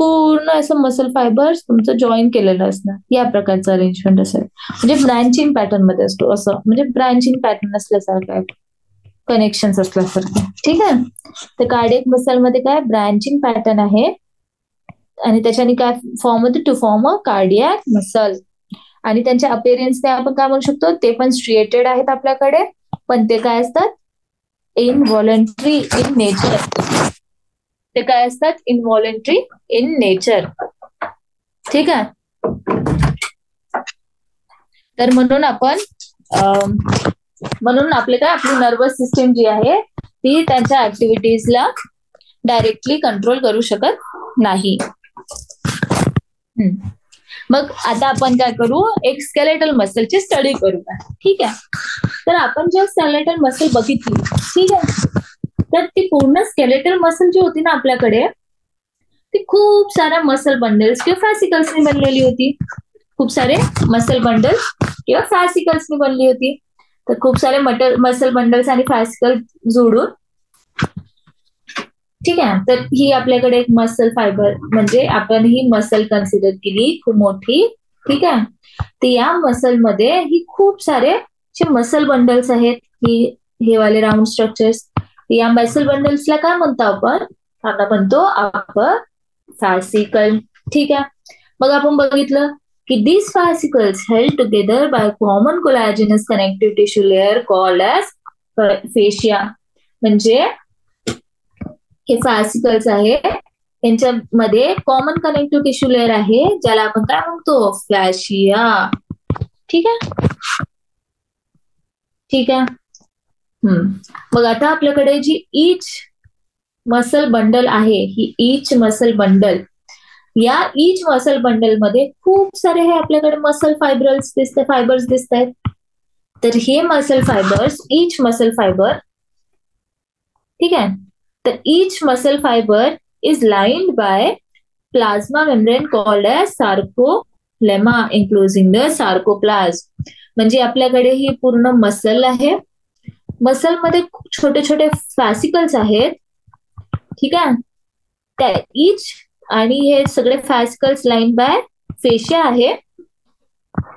पूर्ण असं मसल फायबर्स तुमचं जॉईन केलेलं असणार, या प्रकारचं अरेंजमेंट असेल, म्हणजे ब्रांचिंग पॅटर्न मध्ये असतो. असं म्हणजे ब्रांचिंग पॅटर्न असल्यासारखं आहे, कनेक्शन असल्यासारखं. ठीक आहे, तर कार्डियक मसल मध्ये काय? ब्रांचिंग पॅटर्न आहे, आणि त्याच्याने काय फॉर्म होते? To form a cardiac muscle. आणि त्यांच्या अपिअरन्सने आपण काय म्हणू शकतो? ते पण स्ट्रिएटेड आहेत आपल्याकडे, पण ते काय असतात? इनव्हॉलेंटरी इन नेचर. ते काय असतात? इनव्हॉलेंटरी इन नेचर. ठीक आहे, तर म्हणून आपले काय? आपली नर्वस सिस्टीम जी आहे ती त्यांच्या ऍक्टिव्हिटीजला डायरेक्टली कंट्रोल करू शकत नाही. मग आता आपण काय करू? एक स्केलेटल मसलची स्टडी करूया. ठीक आहे, तर आपण जेव्हा स्केलेटल मसल बघितली, ठीक आहे, तर ती पूर्ण स्केलेटल मसल जी होती ना आपल्याकडे, ती खूप साऱ्या मसल बंडल्स किंवा फॅसिकल्सनी बनलेली होती. खूप सारे मसल बंडल्स किंवा फॅसिकल्सनी बनली होती. तर खूप सारे मसल बंडल्स आणि फॅसिकल जोडून, ठीक आहे, तर ही आपल्याकडे एक मसल फायबर म्हणजे आपण ही मसल कन्सिडर केली खूप मोठी, ठीक आहे. तर या मसलमध्ये ही खूप सारे जे मसल बंडल्स आहेत, ही हे वाले राऊंड स्ट्रक्चर्स, या मसल बंडल्सला काय म्हणतो आपण? आता म्हणतो आपण फॅसिकल, ठीक आहे. मग आपण बघितलं की these fascicles held together by a common collagenous connective tissue layer called as fascia. म्हणजे हे फॅसिकल्स आहे, यांच्यामध्ये कॉमन कनेक्टिव्ह टिश्यू लेअर आहे, ज्याला आपण काय म्हणतो? फॅशिया. ठीक आहे, ठीक आहे. मग आता आपल्याकडे जी ईच मसल बंडल आहे, ही ईच मसल बंडल, या ईच मसल बंडल मध्ये खूप सारे हे आपल्याकडे मसल फायबर्स दिसत आहेत. तर हे muscle fibres, each muscle fibre, ठीक आहे, तर each muscle fibre is lined by plasma membrane called as sarcolemma enclosing the sarcoplasm. म्हणजे आपल्याकडे ही पूर्ण मसल आहे, मसलमध्ये छोटे छोटे फॅसिकल्स आहेत, ठीक आहे, त्या ईच आणि हे सगळे फॅसिकल्स लाईन बाय फेशिया आहे.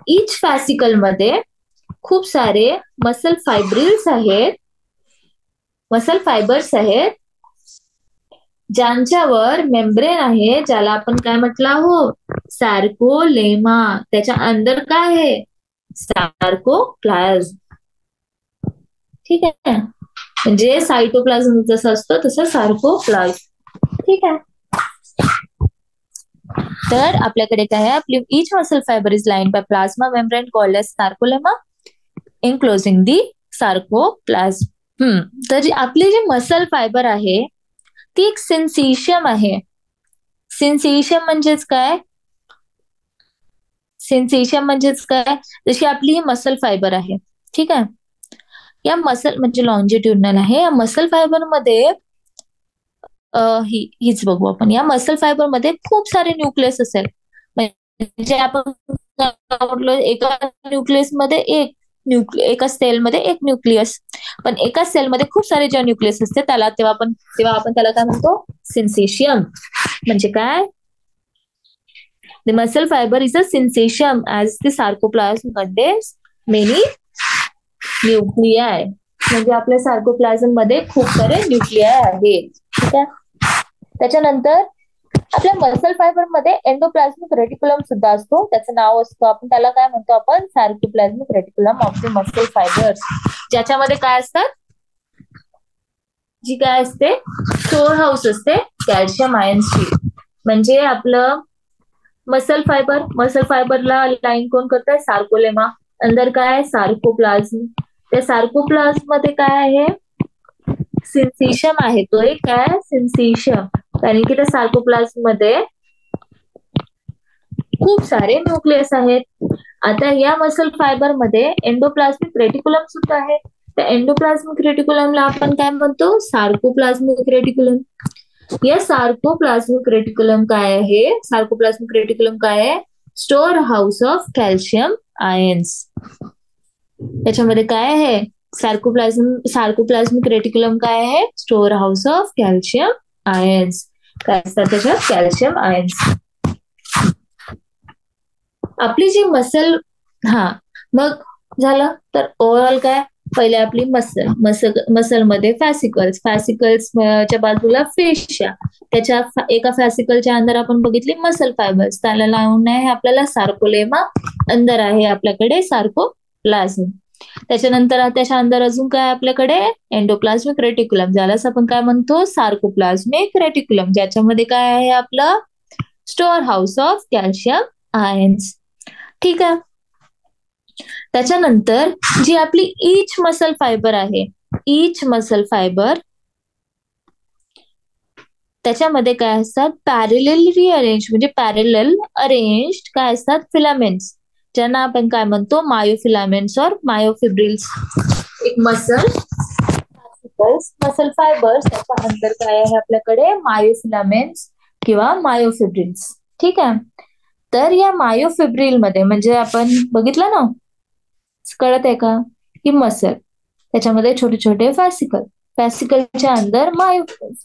ईच फॅसिकल मध्ये खूप सारे मसल फायब्रिल्स आहेत, मसल फायबर्स आहेत, ज्यांच्यावर मेम्ब्रेन आहे, ज्याला आपण काय म्हटलं आहोत? सार्कोलेमा. त्याच्या अंदर काय आहे? सार्कोप्लाझ्म. ठीक आहे, म्हणजे सायटोप्लाझ्म जसं असतं तसं सार्कोप्लाझ्म. ठीक आहे, तर आपल्याकडे काय आहे? आपली each muscle fibre is line by plasma membrane called as sarcolemma enclosing the sarcoplasm. तर आपली जी मसल फायबर आहे ती एक सिन्सिशियम आहे. सिन्सिशियम म्हणजेच काय? सिन्सिशियम म्हणजेच काय? जशी आपली ही मसल फायबर आहे, ठीक आहे, या मसल म्हणजे लॉन्जिट्युडनल आहे. या मसल फायबर मध्ये हीच बघू आपण. या मसल फायबर मध्ये खूप सारे न्यूक्लियस असेल, म्हणजे आपण एका न्यूक्लियस मध्ये एका सेलमध्ये एक न्यूक्लियस, पण एका सेलमध्ये खूप सारे ज्या न्यूक्लियस असते त्याला तेव्हा आपण त्याला काय म्हणतो? सिन्सिशियम. म्हणजे काय? The muscle fibre is a syncytium as the sarcoplasm मध्ये मेनी न्यूक्लियाय. म्हणजे आपल्या सार्कोप्लाझ्म मध्ये खूप सारे न्यूक्लियाय आहेत, ठीक आहे. त्याच्यानंतर आपल्या मसल फायबर मध्ये एंडोप्लाझ्मिक रेटिक्युलम सुद्धा असतो, त्याचं नाव असतं, आपण त्याला काय म्हणतो? आपण sarcoplasmic reticulum of the muscle fibres. ज्याच्यामध्ये काय असतात? जी काय असते? स्टोअर हाऊस असते कॅल्शियम आयन्सची. म्हणजे आपलं मसल फायबरला लाईन कोण करताय? सार्कोलेमा. अंदर काय? सार्कोप्लाझ्म. त्या सार्कोप्लाझ्म मध्ये काय आहे? सिन्सिशियम आहे. तो एक काय? सिन्सिशियम. कारण की त्या सार्कोप्लाझ्म मध्ये खूप सारे न्यूक्लियस आहेत. आता या मसल फायबर मध्ये एंडोप्लाझ्मिक रेटिक्युलम सुद्धा आहे. त्या एंडोप्लाझ्मिक रेटिक्युलमला आपण काय म्हणतो? सार्कोप्लाझ्मिक रेटिक्युलम. या सार्कोप्लाझ्मिक रेटिक्युलम काय आहे? सार्कोप्लाझ्मिक रेटिक्युलम काय आहे? Store house of calcium ions. त्याच्यामध्ये काय आहे? सार्कोप्लाझ्मिक रेटिक्युलम काय आहे? Store house of calcium ions. काय असतात त्याच्यात? Calcium ions. आपली जी मसल, मग झालं. तर ओव्हरऑल काय? पहिले आपली मसलमध्ये फॅसिकल्सच्या बाजूला फेशिया, त्याच्या एका फॅसिकलच्या अंदर आपण बघितली मसल फायबर्स, त्याला लावून आहे आपल्याला सार्कोलेमा, अंदर आहे आपल्याकडे सार्कोप्लाझ्म. त्याच्यानंतर त्याच्या अंदर अजून काय आपल्याकडे? एंडोप्लाझ्मिक रेटिक्युलम, ज्यालाच आपण काय म्हणतो? सार्कोप्लाझ्मिक रेटिक्युलम, ज्याच्यामध्ये काय आहे? आपलं store house of calcium ions. ठीक आहे. त्याच्यानंतर जी आपली ईच मसल फायबर आहे, ईच मसल फायबर, त्याच्यामध्ये काय असतात? पॅरलल रिअरेंज, म्हणजे पॅरलल अरेंज्ड काय असतात? फिलामेंट्स, ज्यांना आपण काय म्हणतो? मायोफिलामेंट्स और मायोफिब्रिल्स. एक मसल मसल फायबर्स, त्याच्या अंतर काय आहे आपल्याकडे, मायोफिलामेंट्स किंवा मायोफिब्रिल्स. ठीक आहे. तर या मायोफिब्रिल मध्ये म्हणजे आपण बघितलं ना, कळत आहे का, की मसल त्याच्यामध्ये छोटे छोटे फॅसिकलच्या अंदर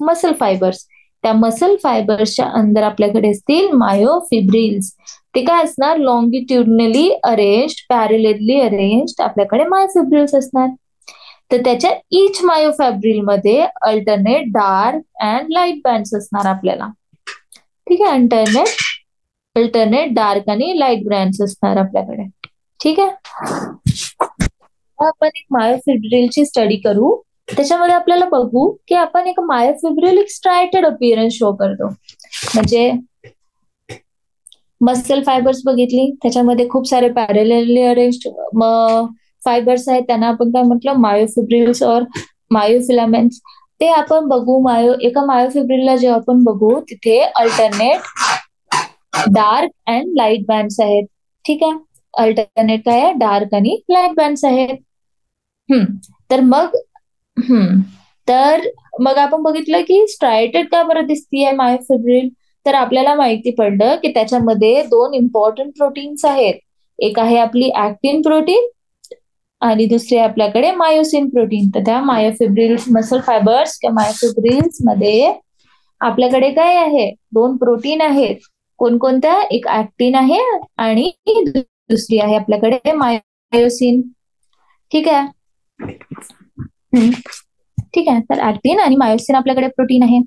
मसल फायबर्स, त्या मसल फायबर्सच्या अंदर आपल्याकडे असतील मायोफिब्रिल्स. ते काय असणार, लॉंगिट्युडनली अरेंज्ड, पॅरलली अरेंज्ड आपल्याकडे मायोफिब्रिल्स असणार. तर त्याच्या इच मायोफॅब्रिल मध्ये alternate dark and light bands असणार आपल्याला. ठीक आहे, अल्टरनेट डार्क आणि लाईट बँड्स असणार आपल्याकडे. ठीक आहे. आपण एक मायोफिब्रिलची स्टडी करू. त्याच्यामध्ये आपल्याला बघू की आपण एक मायोफिब्रिल एक स्ट्रायटेड अपीअरन्स शो करतो. म्हणजे मसल फायबर्स बघितली, त्याच्यामध्ये खूप सारे पॅरलली अरेंज्ड फायबर्स आहेत, त्यांना आपण काय म्हटलं, मायोफिब्रिल्स और मायोफिलामेंट्स. ते आपण बघू. एका मायोफिब्रिलला जेव्हा आपण बघू तिथे alternate dark and light bands आहेत. ठीक आहे, अल्टरनेट काय आहे, डार्क आणि लाईट बँड्स आहेत. तर मग आपण बघितलं की स्ट्रायटेड का बरं दिसतीये मायोफिब्रिल. तर आपल्याला माहिती पडलं की त्याच्यामध्ये दोन इम्पॉर्टंट प्रोटीन्स आहेत. एक आहे आपली ऍक्टिन प्रोटीन आणि दुसरी आपल्याकडे मायोसिन प्रोटीन. तर त्या मायोफिब्रिल्स मसल फायबर्स किंवा मायोफिब्रिल्स मध्ये आपल्याकडे काय आहे, दोन प्रोटीन आहेत. कोणकोणत्या, एक ऍक्टिन आहे आणि दुसरी आहे आपल्याकडे मायोसिन. ठीक आहे. ठीक आहे, तर ऍक्टिन आणि मायोसिन आपल्याकडे प्रोटीन आहे.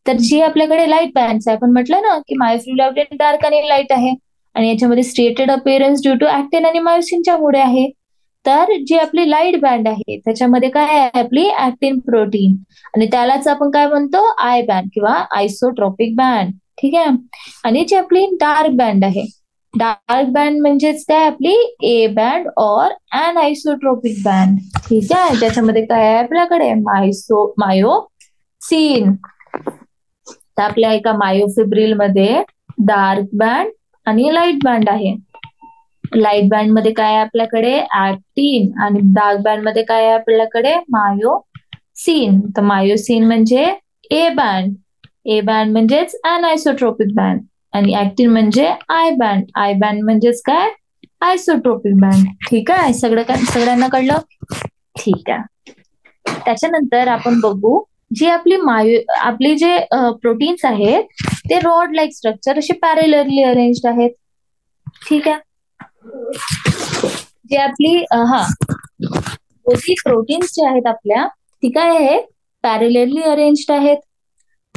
तर जी आपल्याकडे लाईट बँड्स आहे, आपण म्हटलं ना की मायोफिब्रिल डार्क आणि लाईट आहे आणि याच्यामध्ये स्ट्रेटेड अपिअरन्स ड्यू टू ऍक्टिन आणि मायोसिनच्या मुळे आहे. तर जी आपली लाईट बँड आहे त्याच्यामध्ये काय आहे, आपली ऍक्टिन प्रोटीन, आणि त्यालाच आपण काय म्हणतो, आय बँड किंवा आयसोट्रॉपिक बँड. ठीक आहे. आणि जी आपली डार्क बँड आहे, डार्क बँड म्हणजेच काय, आपली ए बँड और अन आयसोट्रोपिक बँड. ठीक आहे, त्याच्यामध्ये काय आहे आपल्याकडे, मायोसिन. तर आपल्या एका मायोफिब्रिल मध्ये डार्क बँड आणि लाईट बँड आहे. लाईट बँड मध्ये काय आहे आपल्याकडे, ऍक्टिन, आणि डार्क बँड मध्ये काय आहे आपल्याकडे, मायोसिन. तर मायोसिन म्हणजे ए बँड म्हणजेच अनआयसोट्रोपिक बँड, आणि ऍक्टिन म्हणजे आय बँड म्हणजेच काय, आयसोट्रोपिक बँड. ठीक आहे, सगळ्यांना कळलं. ठीक आहे. त्याच्यानंतर आपण बघू जी आपली जे प्रोटीन्स आहेत ते रॉड लाईक स्ट्रक्चर असे पॅरलरली अरेंज्ड आहेत. ठीक आहे. जे आपली प्रोटीन्स जे आहेत आपल्या, ती काय आहे, पॅरलरली अरेंज्ड आहेत,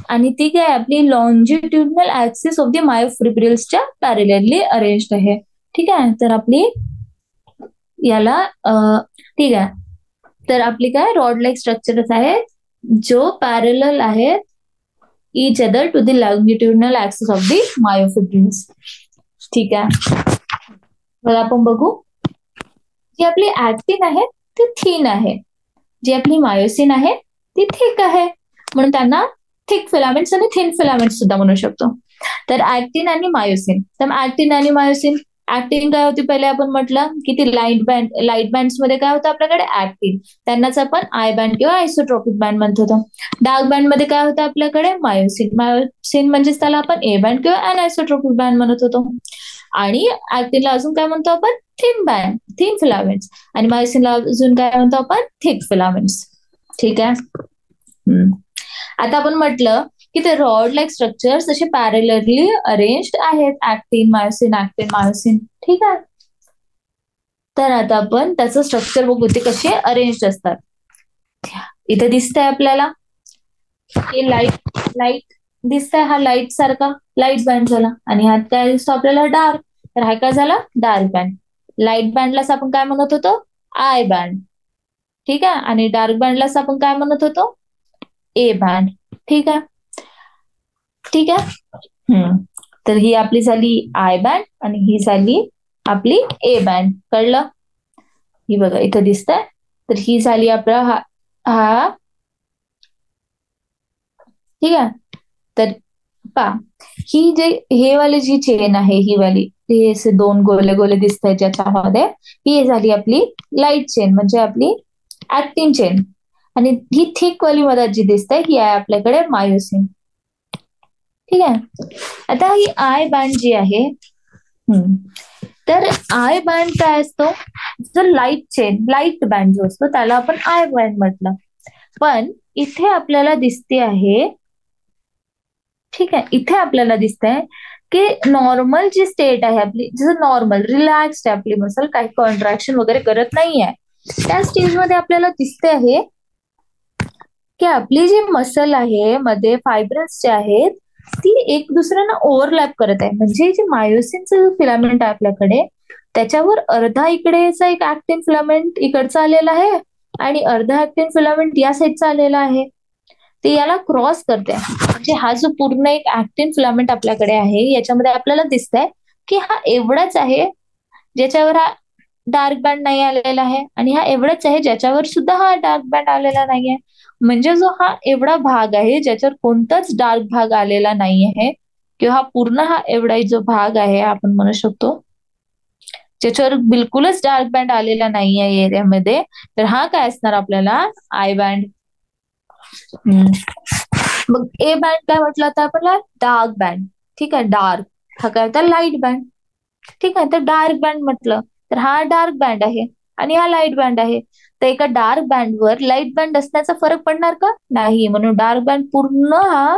आणि ती काय आपली लॉन्जिट्युडनल ऍक्सिस ऑफ द मायोफिब्रिल्सच्या पॅरलरली अरेंज्ड आहे. ठीक आहे. तर आपली याला ठीक आहे, तर आपली काय रॉड लाईक स्ट्रक्चर्स आहेत जो पॅरलल आहेत each other to the longitudinal axis of the myofibrils. ठीक आहे. मग आपण बघू, जी आपली ऍक्टिन आहे ती थिन आहे, जी आपली मायोसिन आहे ती थिक आहे, म्हणून त्यांना थिक फिलामेंट्स आणि थिन फिलामेंट्स सुद्धा म्हणू शकतो. तर ऍक्टिन आणि मायोसिन, तर ऍक्टिन आणि मायोसिन, ऍक्टिन काय होती पहिले आपण म्हटलं की ती लाईट बँड्स मध्ये काय होतं आपल्याकडे, ऍक्टिन, त्यांनाच आपण आय बँड किंवा आयसोट्रॉपिक बँड म्हणत होतो. डार्क बँड मध्ये काय होतं आपल्याकडे, मायोसिन म्हणजेच त्याला आपण ए बँड किंवा अनआयसोट्रॉपिक बँड म्हणत होतो. आणि ऍक्टिनला अजून काय म्हणतो आपण, थिन फिलामेंट्स, आणि मायोसिनला अजून काय म्हणतो आपण, थिक फिलामेंट्स. ठीक आहे. आता आपण म्हटलं की ते रॉड लाईक स्ट्रक्चर्स असे पॅरलरली अरेंज्ड आहेत, ऍक्टिन मायोसिन. ठीक आहे. तर आता आपण त्याचं स्ट्रक्चर बघू, ते कसे अरेंज्ड असतात. इथे दिसतंय आपल्याला हे लाईट दिसतंय, हा लाईट सारखा लाईट बँड झाला, आणि ह्यात काय दिसतो आपल्याला, डार्क. तर हा काय झाला, डार्क बँड. लाईट बँडलाच आपण काय म्हणत होतो, आय बँड. ठीक आहे. आणि डार्क बँडलाच आपण काय म्हणत होतो, ए बँड. ठीक आहे. ठीक आहे. तर ही आपली झाली आय बँड आणि ही झाली आपली ए बँड. कळलं. ही बघा इथं दिसतंय. तर ही झाली आपला हा ठीक आहे. तर पा ही हे वाली जी चेन आहे, ही वाली हे दोन गोले गोले दिसत आहेत ज्याच्यामध्ये, ही झाली आपली लाईट चेन, म्हणजे आपली ऍक्टिन चेन. आणि ही थिक वाली मला जी दिसते ही आहे आपल्याकडे मायोसिन. ठीक आहे. आता ही आय बँड जी आहे, तर आय बँड काय असतो, जो लाईट चेन, लाईट बँड जो असतो त्याला आपण आय बँड म्हटलं. पण इथे आपल्याला दिसते आहे, ठीक आहे, इथे आपल्याला दिसतंय की नॉर्मल जी स्टेट आहे आपली, जसं नॉर्मल रिलॅक्स्ड आपली मसल काही कॉन्ट्रॅक्शन वगैरे करत नाहीये, त्या स्टेजमध्ये आपल्याला दिसते आहे की आपली जी मसल आहे मध्ये फायब्रस जे आहेत ती एक दुसऱ्यांना ओव्हरलॅप करत आहे. म्हणजे जे मायोसिनचं जो फिलामेंट आहे आपल्याकडे त्याच्यावर अर्धा इकडेचा एक ऍक्टिन फिलामेंट इकडचा आलेला आहे आणि अर्धा ऍक्टिन फिलामेंट या साईडचा आलेला आहे. ते याला क्रॉस करते. म्हणजे हा जो पूर्ण एक ऍक्टिन फिलामेंट आपल्याकडे आहे याच्यामध्ये आपल्याला दिसतंय की हा एवढाच आहे ज्याच्यावर हा डार्क बँड नाही आलेला आहे, आणि हा एवढाच आहे ज्याच्यावर सुद्धा हा डार्क बँड आलेला नाहीये. म्हणजे जो हा एवढा भाग आहे ज्याच्यावर कोणताच डार्क भाग आलेला नाही आहे, किंवा हा पूर्ण हा एवढा जो भाग आहे आपण म्हणू शकतो ज्याच्यावर बिलकुलच डार्क बँड आलेला नाही आहे एरियामध्ये, तर हा काय असणार आपल्याला आय बँड. मग ए बँड काय म्हटलं आता आपल्याला डार्क बँड. ठीक आहे, डार्क हा काय होता लाईट बँड. ठीक आहे, तर डार्क बँड म्हटलं तर हा डार्क बँड आहे आणि हा लाईट बँड आहे. तर एका डार्क बँडवर लाईट बँड असण्याचा फरक पडणार का? नाही. म्हणून डार्क बँड पूर्ण हा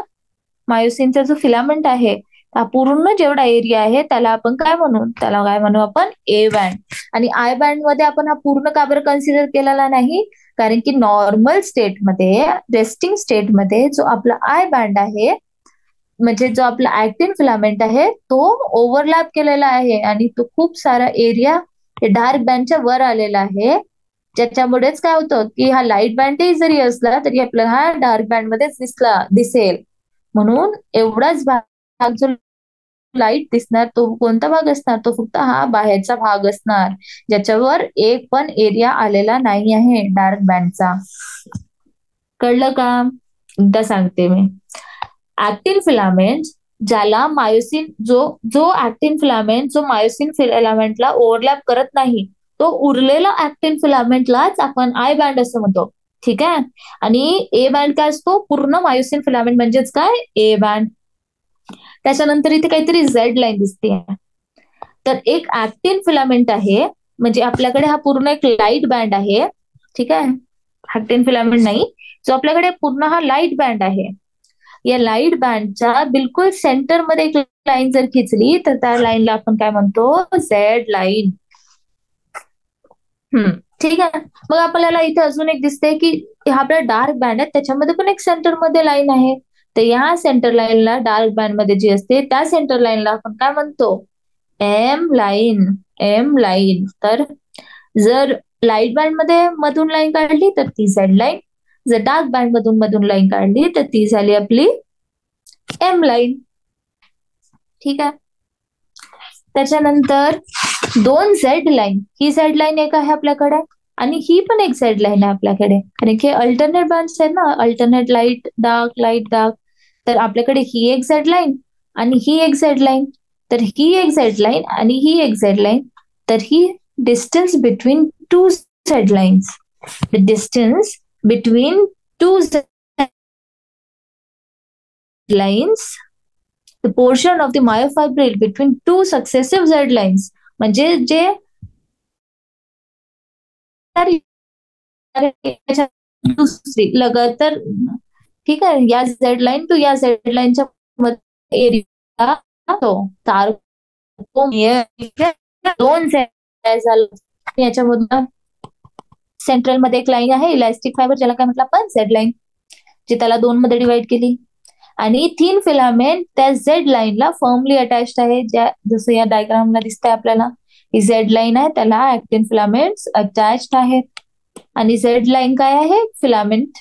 मायोसिनचा जो फिलामेंट आहे हा पूर्ण जेवढा एरिया आहे त्याला आपण काय म्हणू, त्याला काय म्हणू आपण ए बँड. आणि आय बँड मध्ये आपण हा पूर्ण का बरं कन्सिडर केलेला नाही, कारण की नॉर्मल स्टेटमध्ये, रेस्टिंग स्टेटमध्ये जो आपला आय बँड आहे म्हणजे जो आपला ऍक्टिन फिलामेंट आहे तो ओव्हरलॅप केलेला आहे आणि तो खूप सारा एरिया डार्क बँडच्या वर आलेला आहे. ज्याच्यामुळेच काय होतं की हा लाईट बँडही जरी असला तरी आपल्याला हा डार्क बँड मध्येच दिसेल. म्हणून एवढाच भाग जो लाईट दिसणार तो कोणता भाग असणार, तो फक्त हा बाहेरचा भाग असणार ज्याच्यावर एक पण एरिया आलेला नाही आहे डार्क बँडचा. कळलं का? एकदा सांगते मी. ऍक्टिन फिलामेंट ज्याला मायोसिन, जो जो ऍक्टिन फिलामेंट जो मायोसिन फिलामेंटला ओव्हरलॅप करत नाही तो उरलेला ऍक्टिन फिलामेंटलाच आपण आय बँड असं म्हणतो. ठीक आहे. आणि ए बँड काय असतो, पूर्ण मायोसिन फिलामेंट म्हणजेच काय ए बँड. त्याच्यानंतर इथे काहीतरी झेड लाईन दिसते. तर एक ऍक्टिन फिलामेंट आहे, म्हणजे आपल्याकडे हा पूर्ण एक लाईट बँड आहे. ठीक आहे, ऍक्टिन फिलामेंट नाही, जो आपल्याकडे पूर्ण हा लाईट बँड आहे. या लाईट बँडच्या बिलकुल सेंटरमध्ये एक लाईन जर खिचली तर त्या लाईनला आपण काय म्हणतो, झेड लाईन. ठीक आहे. मग आपल्याला इथे अजून एक दिसते की हा आपला डार्क बँड आहे त्याच्यामध्ये पण एक सेंटरमध्ये लाईन आहे. तर या सेंटर लाईनला डार्क बँड मध्ये जी असते त्या सेंटर लाईनला आपण काय म्हणतो, एम लाईन. M line. तर जर लाईट बँड मध्ये मधून लाईन काढली तर ती झेड लाईन, जर डार्क बँड मधून लाईन काढली तर ती झाली आपली एम लाईन. ठीक आहे. त्याच्यानंतर दोन झेड लाईन, ही झेड लाईन एक आहे आपल्याकडे आणि ही पण एक झेड लाईन आहे आपल्याकडे, कारण की अल्टरनेट बँड्स आहेत ना, अल्टरनेट लाईट डार्क. तर आपल्याकडे ही एक झेड लाईन आणि ही एक झेड लाईन. तर ही एक झेड लाईन आणि ही एक झेड लाईन. तर ही distance between two Z lines, the distance between two lines, the portion of the myofibril between two successive Z lines, म्हणजे जे दुसरी लगातार, ठीक आहे, या झेड लाईन टू या झेड लाईनच्या मध्ये एरिया तो दोन झालं. याच्यामधून सेंट्रल मध्ये एक लाईन आहे इलास्टिक फायबर, ज्याला काय म्हटलं आपण झेड लाईन, जी त्याला दोन मध्ये डिवाइड केली. आणि थिन फिलामेंट त्या झेड लाईनला फर्मली अटॅच्ड आहे, ज्या जसं या डायग्रामला दिसतंय आपल्याला. ही झेड लाईन आहे त्याला ऍक्टिन फिलामेंट अटॅच्ड आहेत. आणि झेड लाईन काय आहे, फिलामेंट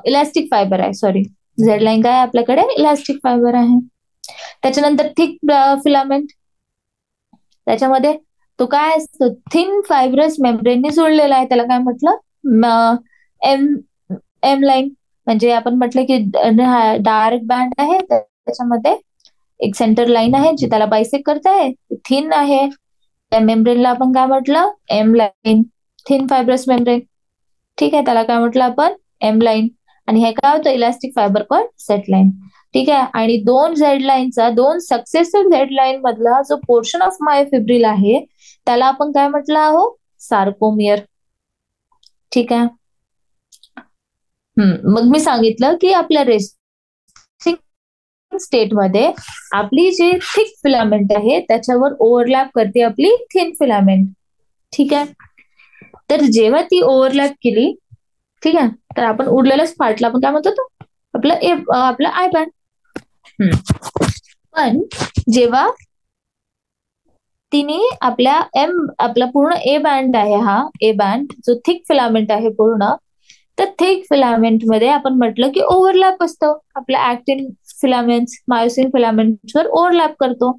इलास्टिक फायबर आहे. सॉरी, झेड लाईन काय आहे आपल्याकडे, इलास्टिक फायबर आहे. त्याच्यानंतर थिक फिलामेंट, त्याच्यामध्ये तो काय असतो, थिन फायब्रस मेम्ब्रेनने जोडलेला आहे, त्याला काय म्हटलं, एम एम लाईन. म्हणजे आपण म्हटलं की डार्क बँड आहे त्याच्यामध्ये एक सेंटर लाईन आहे जी त्याला बायसेक करत आहे, थिन आहे. त्या मेम्ब्रेनला आपण काय म्हटलं, M line, thin fibrous membrane. ठीक आहे, त्याला काय म्हटलं आपण, एम लाईन. आणि हे काय होतं, elastic fibre called set line. ठीक आहे, आणि दोन झेड लाईनचा, दोन सक्सेसिव्ह झेड लाईन मधला जो पोर्शन ऑफ मायोफिब्रिल आहे त्याला आपण काय म्हटलं आहोत, सार्कोमियर. ठीक आहे. मग मी सांगितलं की आपल्या रेस्टिंग स्टेटमध्ये आपली जी थिक फिलामेंट आहे त्याच्यावर ओव्हरलॅप करते आपली थिन फिलामेंट. ठीक आहे. तर जेव्हा ती ओव्हरलॅप केली, ठीक आहे, तर आपण उरलेल्याच पार्टला आपण काय म्हणतो, तो आपला आय बँड. पण जेव्हा तिने आपला पूर्ण ए बँड आहे, हा ए बँड जो थिक फिलामेंट आहे पूर्ण, तर थिक फिलामेंट मध्ये आपण म्हटलं की ओव्हरलॅप असतो, आपल्या ऍक्टिन फिलामेंट्स मायोसिन फिलामेंट्सवर ओव्हरलॅप करतो.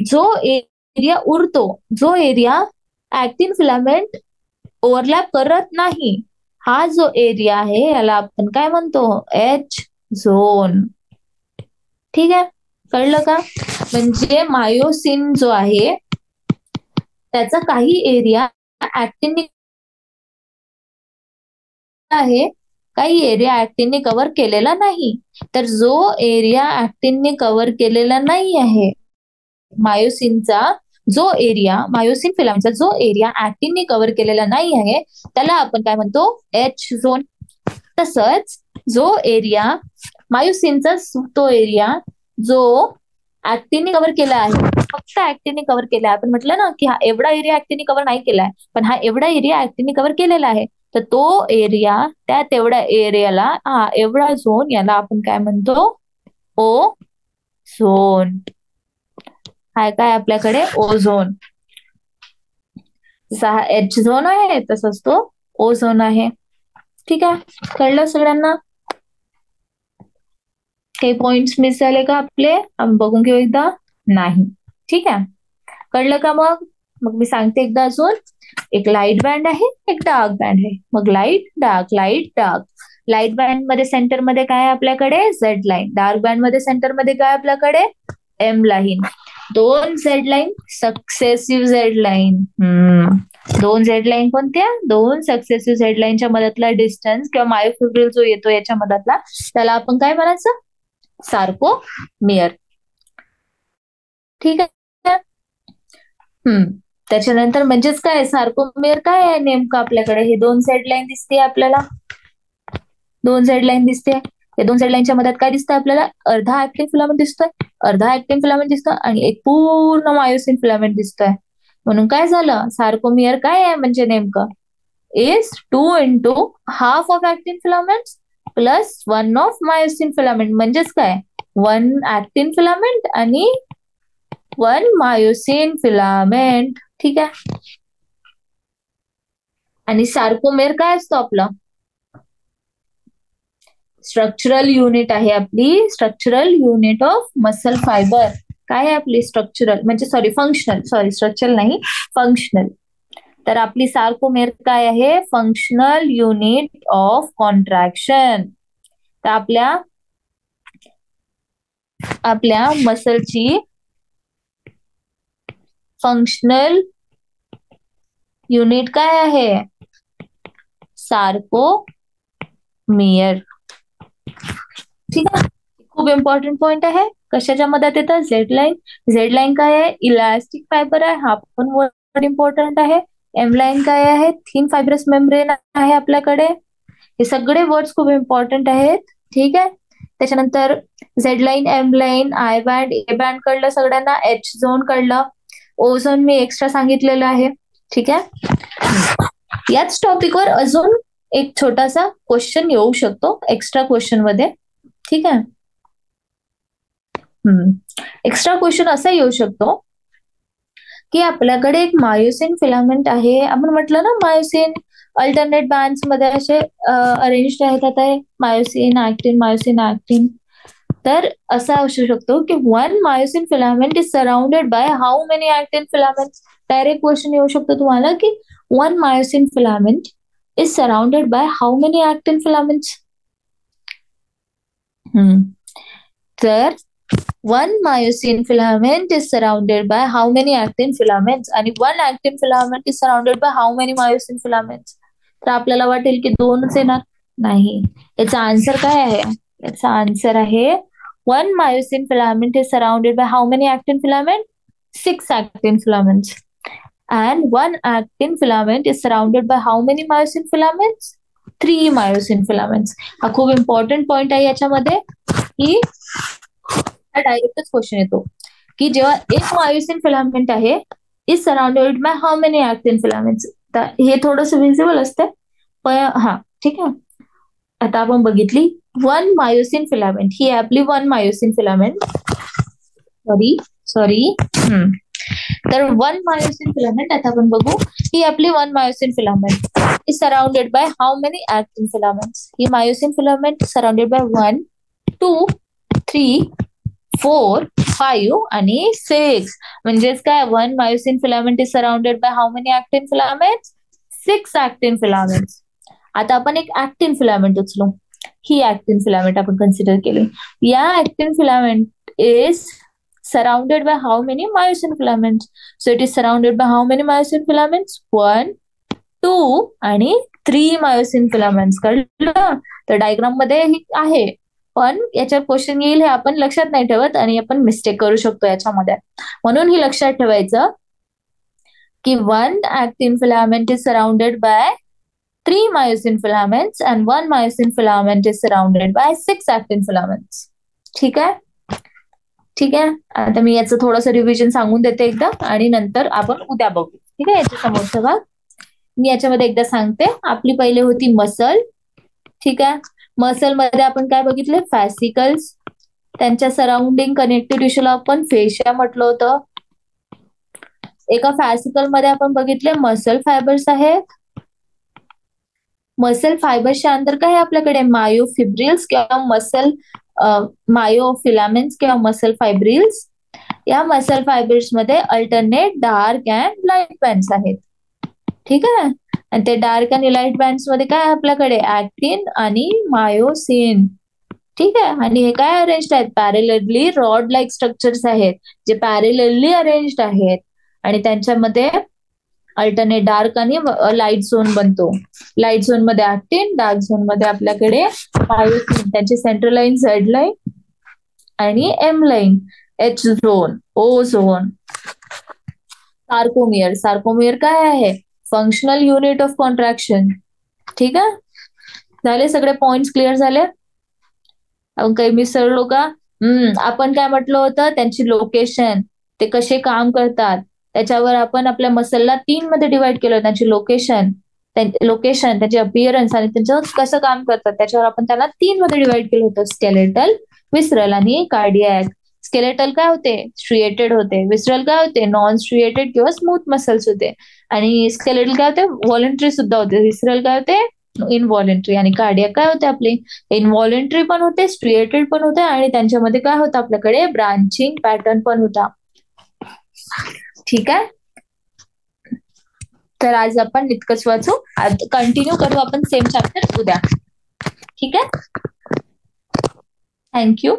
जो एरिया उरतो, जो एरिया ऍक्टिन फिलामेंट ओव्हरलॅप करत नाही, हा जो एरिया आहे याला आपण काय म्हणतो, एच झोन. ठीक आहे, कळलं का? म्हणजे मायोसिन जो आहे त्याचा काही एरिया ऍक्टिनने आहे, काही एरिया ऍक्टिनने कव्हर केलेला नाही. तर जो एरिया ऍक्टिनने कव्हर केलेला नाही आहे, मायोसिनचा जो एरिया, मायोसिन फिलामेंटचा जो एरिया ऍक्टिनने कव्हर केलेला नाही आहे त्याला आपण काय म्हणतो, एच झोन. तसंच जो एरिया मायोसिनचा, तो एरिया जो ऍक्टिनने कव्हर केला आहे, फक्त ऍक्टिनने कव्हर केला आहे, आपण म्हटलं ना की हा एवढा एरिया ऍक्टिनने कव्हर नाही केलाय, पण हा एवढा एरिया ऍक्टिनने कव्हर केलेला आहे, तर तो एरिया, त्या तेवढ्या एरियाला हा एवढा झोन, याला आपण काय म्हणतो, ओ झोन. हाय काय आपल्याकडे, ओझोन. जसा हा एच झोन आहे तसंच तो ओ झोन आहे. ठीक आहे, कळलं सगळ्यांना? काही पॉइंट्स मिस झाले का आपले, आपण बघून घेऊ एकदा. नाही. ठीक आहे, कळलं का? मग मग मी सांगते एकदा अजून. एक लाईट बँड आहे, एक डार्क बँड आहे. मग light dark, light dark. Light band मध्ये सेंटर मध्ये काय आहे आपल्याकडे, झेड लाईन. डार्क बँड मध्ये सेंटर मध्ये काय आपल्याकडे, एम लाईन. दोन Z line, successive Z line. दोन झेड लाईन कोणत्या, दोन सक्सेसिव्ह झेड लाईनच्या मधातला डिस्टन्स किंवा मायोफिब्रिल जो येतो याच्या मधातला, त्याला आपण काय म्हणायचं, सार्कोमियर. ठीक आहे. त्याच्यानंतर म्हणजेच काय, सार्कोमियर काय आहे नेमकं आपल्याकडे, हे दोन झेड लाईन दिसते आपल्याला, दोन झेड लाईन दिसते. या दोन झेड लाईनच्या मधात काय दिसतं आपल्याला, अर्धा ऍक्टिन फिलामेंट दिसतोय, अर्धा ऍक्टिन फिलामेंट दिसतोय आणि एक पूर्ण मायोसिन फिलामेंट दिसतोय. म्हणून काय झालं, सार्कोमियर काय आहे म्हणजे नेमकं, is 2 into half of actin filaments plus 1 of myosin filament. म्हणजेच काय, 1 actin filament आणि 1 myosin filament. ठीक आहे. आणि सार्कोमेर काय असतो आपलं, स्ट्रक्चरल युनिट आहे आपली, structural unit of muscle fibre. काय आहे आपली स्ट्रक्चरल, म्हणजे फंक्शनल, स्ट्रक्चरल नाही, फंक्शनल. तर आपली सार्कोमेर काय आहे, फंक्शनल युनिट ऑफ कॉन्ट्रॅक्शन. तर आपल्या मसलची फंक्शनल युनिट काय आहे, सार्कोमियर. ठीक आहे, खूप इम्पॉर्टंट पॉइंट आहे. कशाच्या मदत येतं, झेड लाईन. झेड लाईन काय आहे, इलास्टिक फायबर आहे, हा पण वर्ड इम्पॉर्टंट आहे. एम लाईन काय आहे, थिन फायब्रस मेम्ब्रेन आहे आपल्याकडे. हे सगळे वर्ड्स खूप इम्पॉर्टंट आहेत. ठीक आहे. त्याच्यानंतर Z line, M line, I band, A band कळलं सगळ्यांना, एच झोन कळलं, ओ झोन मी एक्स्ट्रा सांगितलेलं आहे. ठीक आहे. याच टॉपिकवर अजून एक छोटासा क्वेश्चन येऊ शकतो एक्स्ट्रा क्वेश्चन मध्ये. ठीक आहे. एक्स्ट्रा क्वेश्चन असा येऊ शकतो की आपल्याकडे एक मायोसिन फिलामेंट आहे, आपण म्हटलं ना मायोसिन अल्टरनेट बँड्स मध्ये असे अरेंज राहतात आहे, मायोसिन ऍक्टिन, मायोसिन ऍक्टिन. तर असा असू शकतो की 1 myosin filament is surrounded by how many actin filaments. Direct question येऊ शकतो तुम्हाला की 1 myosin filament is surrounded by how many actin filaments. तर 1 myosin filament is surrounded by how many actin filaments, and 1 actin filament is surrounded by how many myosin filaments. तर आपल्याला वाटेल की 2च येणार. नाही, याचा आन्सर काय आहे? याचा आन्सर आहे 1 myosin filament is surrounded by how many actin filament? 6 actin filaments. And 1 actin filament is surrounded by how many myosin filaments? 3 myosin filaments. हा खूप इम्पॉर्टंट पॉइंट आहे याच्यामध्ये, की डायरेक्टच क्वेश्चन येतो की जेव्हा एक मायोसिन फिलामेंट आहे is surrounded by how many actin filaments. हे थोडस विजिबल असते पण हा ठीक आहे. आता आपण बघितली 1 मायोसिन फिलामेंट, ही आहे आपली 1 मायोसिन फिलामेंट. सॉरी तर 1 मायोसिन फिलामेंट आता आपण बघू, ही आपली 1 myosin filament is surrounded by how many actin filaments. ही मायोसिन फिलामेंट सराउंडेड बाय 1, 2, 3, 4, 5 आणि 6. म्हणजेच काय, 1 myosin filament is surrounded by how many actin filaments? 6 actin filaments. आता आपण एक ऍक्टिन फिलामेंट उचलू. ही ऍक्टिन फिलामेंट आपण कन्सिडर केली. या actin filament is surrounded by how many myosin filaments? So it is surrounded by how many myosin filaments? 1, 2 आणि 3 myosin filaments. कळलं? तर डायग्राम मध्ये ही आहे, पण याच्यावर क्वेश्चन येईल हे आपण लक्षात नाही ठेवत आणि आपण मिस्टेक करू शकतो याच्यामध्ये. म्हणून ही लक्षात ठेवायचं की 1 actin filament is surrounded by 3 myosin filaments and 1 myosin filament is surrounded by 6 actin filaments. ठीक आहे? ठीक आहे. आता मी याचं थोडंसं रिव्हिजन सांगून देते एकदा आणि नंतर आपण उद्या बघू. ठीक आहे, याच्या समोरचा भाग मी याच्यामध्ये एकदा सांगते. आपली पहिले होती मसल. ठीक आहे, मसल मध्ये आपण काय बघितले? फॅसिकल्स. त्यांच्या सराउंडिंग कनेक्टिव्ह टिश्यूला आपण फेशिया म्हटलं होतं. एका फॅसिकल मध्ये आपण बघितले मसल फायबर्स आहेत. मसल फायबर्सच्या अंतर काय आहे आपल्याकडे? मायोफिब्रिल्स किंवा मसल मायोफिलामेंट्स किंवा मसल फायब्रिल्स. या मसल फायबर्स मध्ये alternate dark and light bands आहेत. ठीक आहे, आणि ते डार्क आणि लाईट बँड्स मध्ये काय आपल्याकडे? ऍक्टिन आणि मायोसिन. ठीक आहे, आणि हे काय अरेंज्ड आहेत? पॅरेलली रॉड लाईक स्ट्रक्चर्स आहेत जे पॅरेलली अरेंज्ड आहेत आणि त्यांच्यामध्ये अल्टरनेट डार्क आणि लाईट झोन बनतो. लाईट झोन मध्ये ऍक्टिन, डार्क झोन मध्ये आपल्याकडे मायोसिन. त्यांची सेंट्रल लाईन झेड लाईन आणि एम लाईन, एच झोन, ओ झोन. सार्कोमियर. सार्कोमियर काय आहे? Functional unit of contraction. ठीक आहे, झाले सगळे पॉइंट्स क्लिअर झाले? आपण काही मिसळलो का? आपण काय म्हटलं होतं? त्यांची लोकेशन, ते कसे काम करतात त्याच्यावर आपण आपल्या मसलला 3 मध्ये डिवाइड केलं. त्यांची लोकेशन, त्याचे अपिअरन्स आणि त्यांचं कसं काम करतात त्याच्यावर आपण त्याला 3 मध्ये डिवाइड केलं होतं. स्केलेटल, विसरल आणि कार्डियक. स्केलेटल काय होते? स्ट्रिएटेड होते. विसरल काय होते? नॉन स्ट्रिएटेड किंवा स्मूथ मसल्स होते. आणि स्केलेटल काय होते? व्हॉलंटरी सुद्धा होते. विसरल काय होते? इनव्हॉलंटरी. आणि कार्डियक काय होते आपले? इनव्हॉलंटरी पण होते, स्ट्रिएटेड पण होते आणि त्यांच्यामध्ये काय होतं आपल्याकडे? ब्रांचिंग पॅटर्न पण होता. ठीक आहे, तर आज आपण इतकंच वाचू. कंटिन्यू करू आपण सेम चॅप्टर उद्या. ठीक आहे, थँक्यू.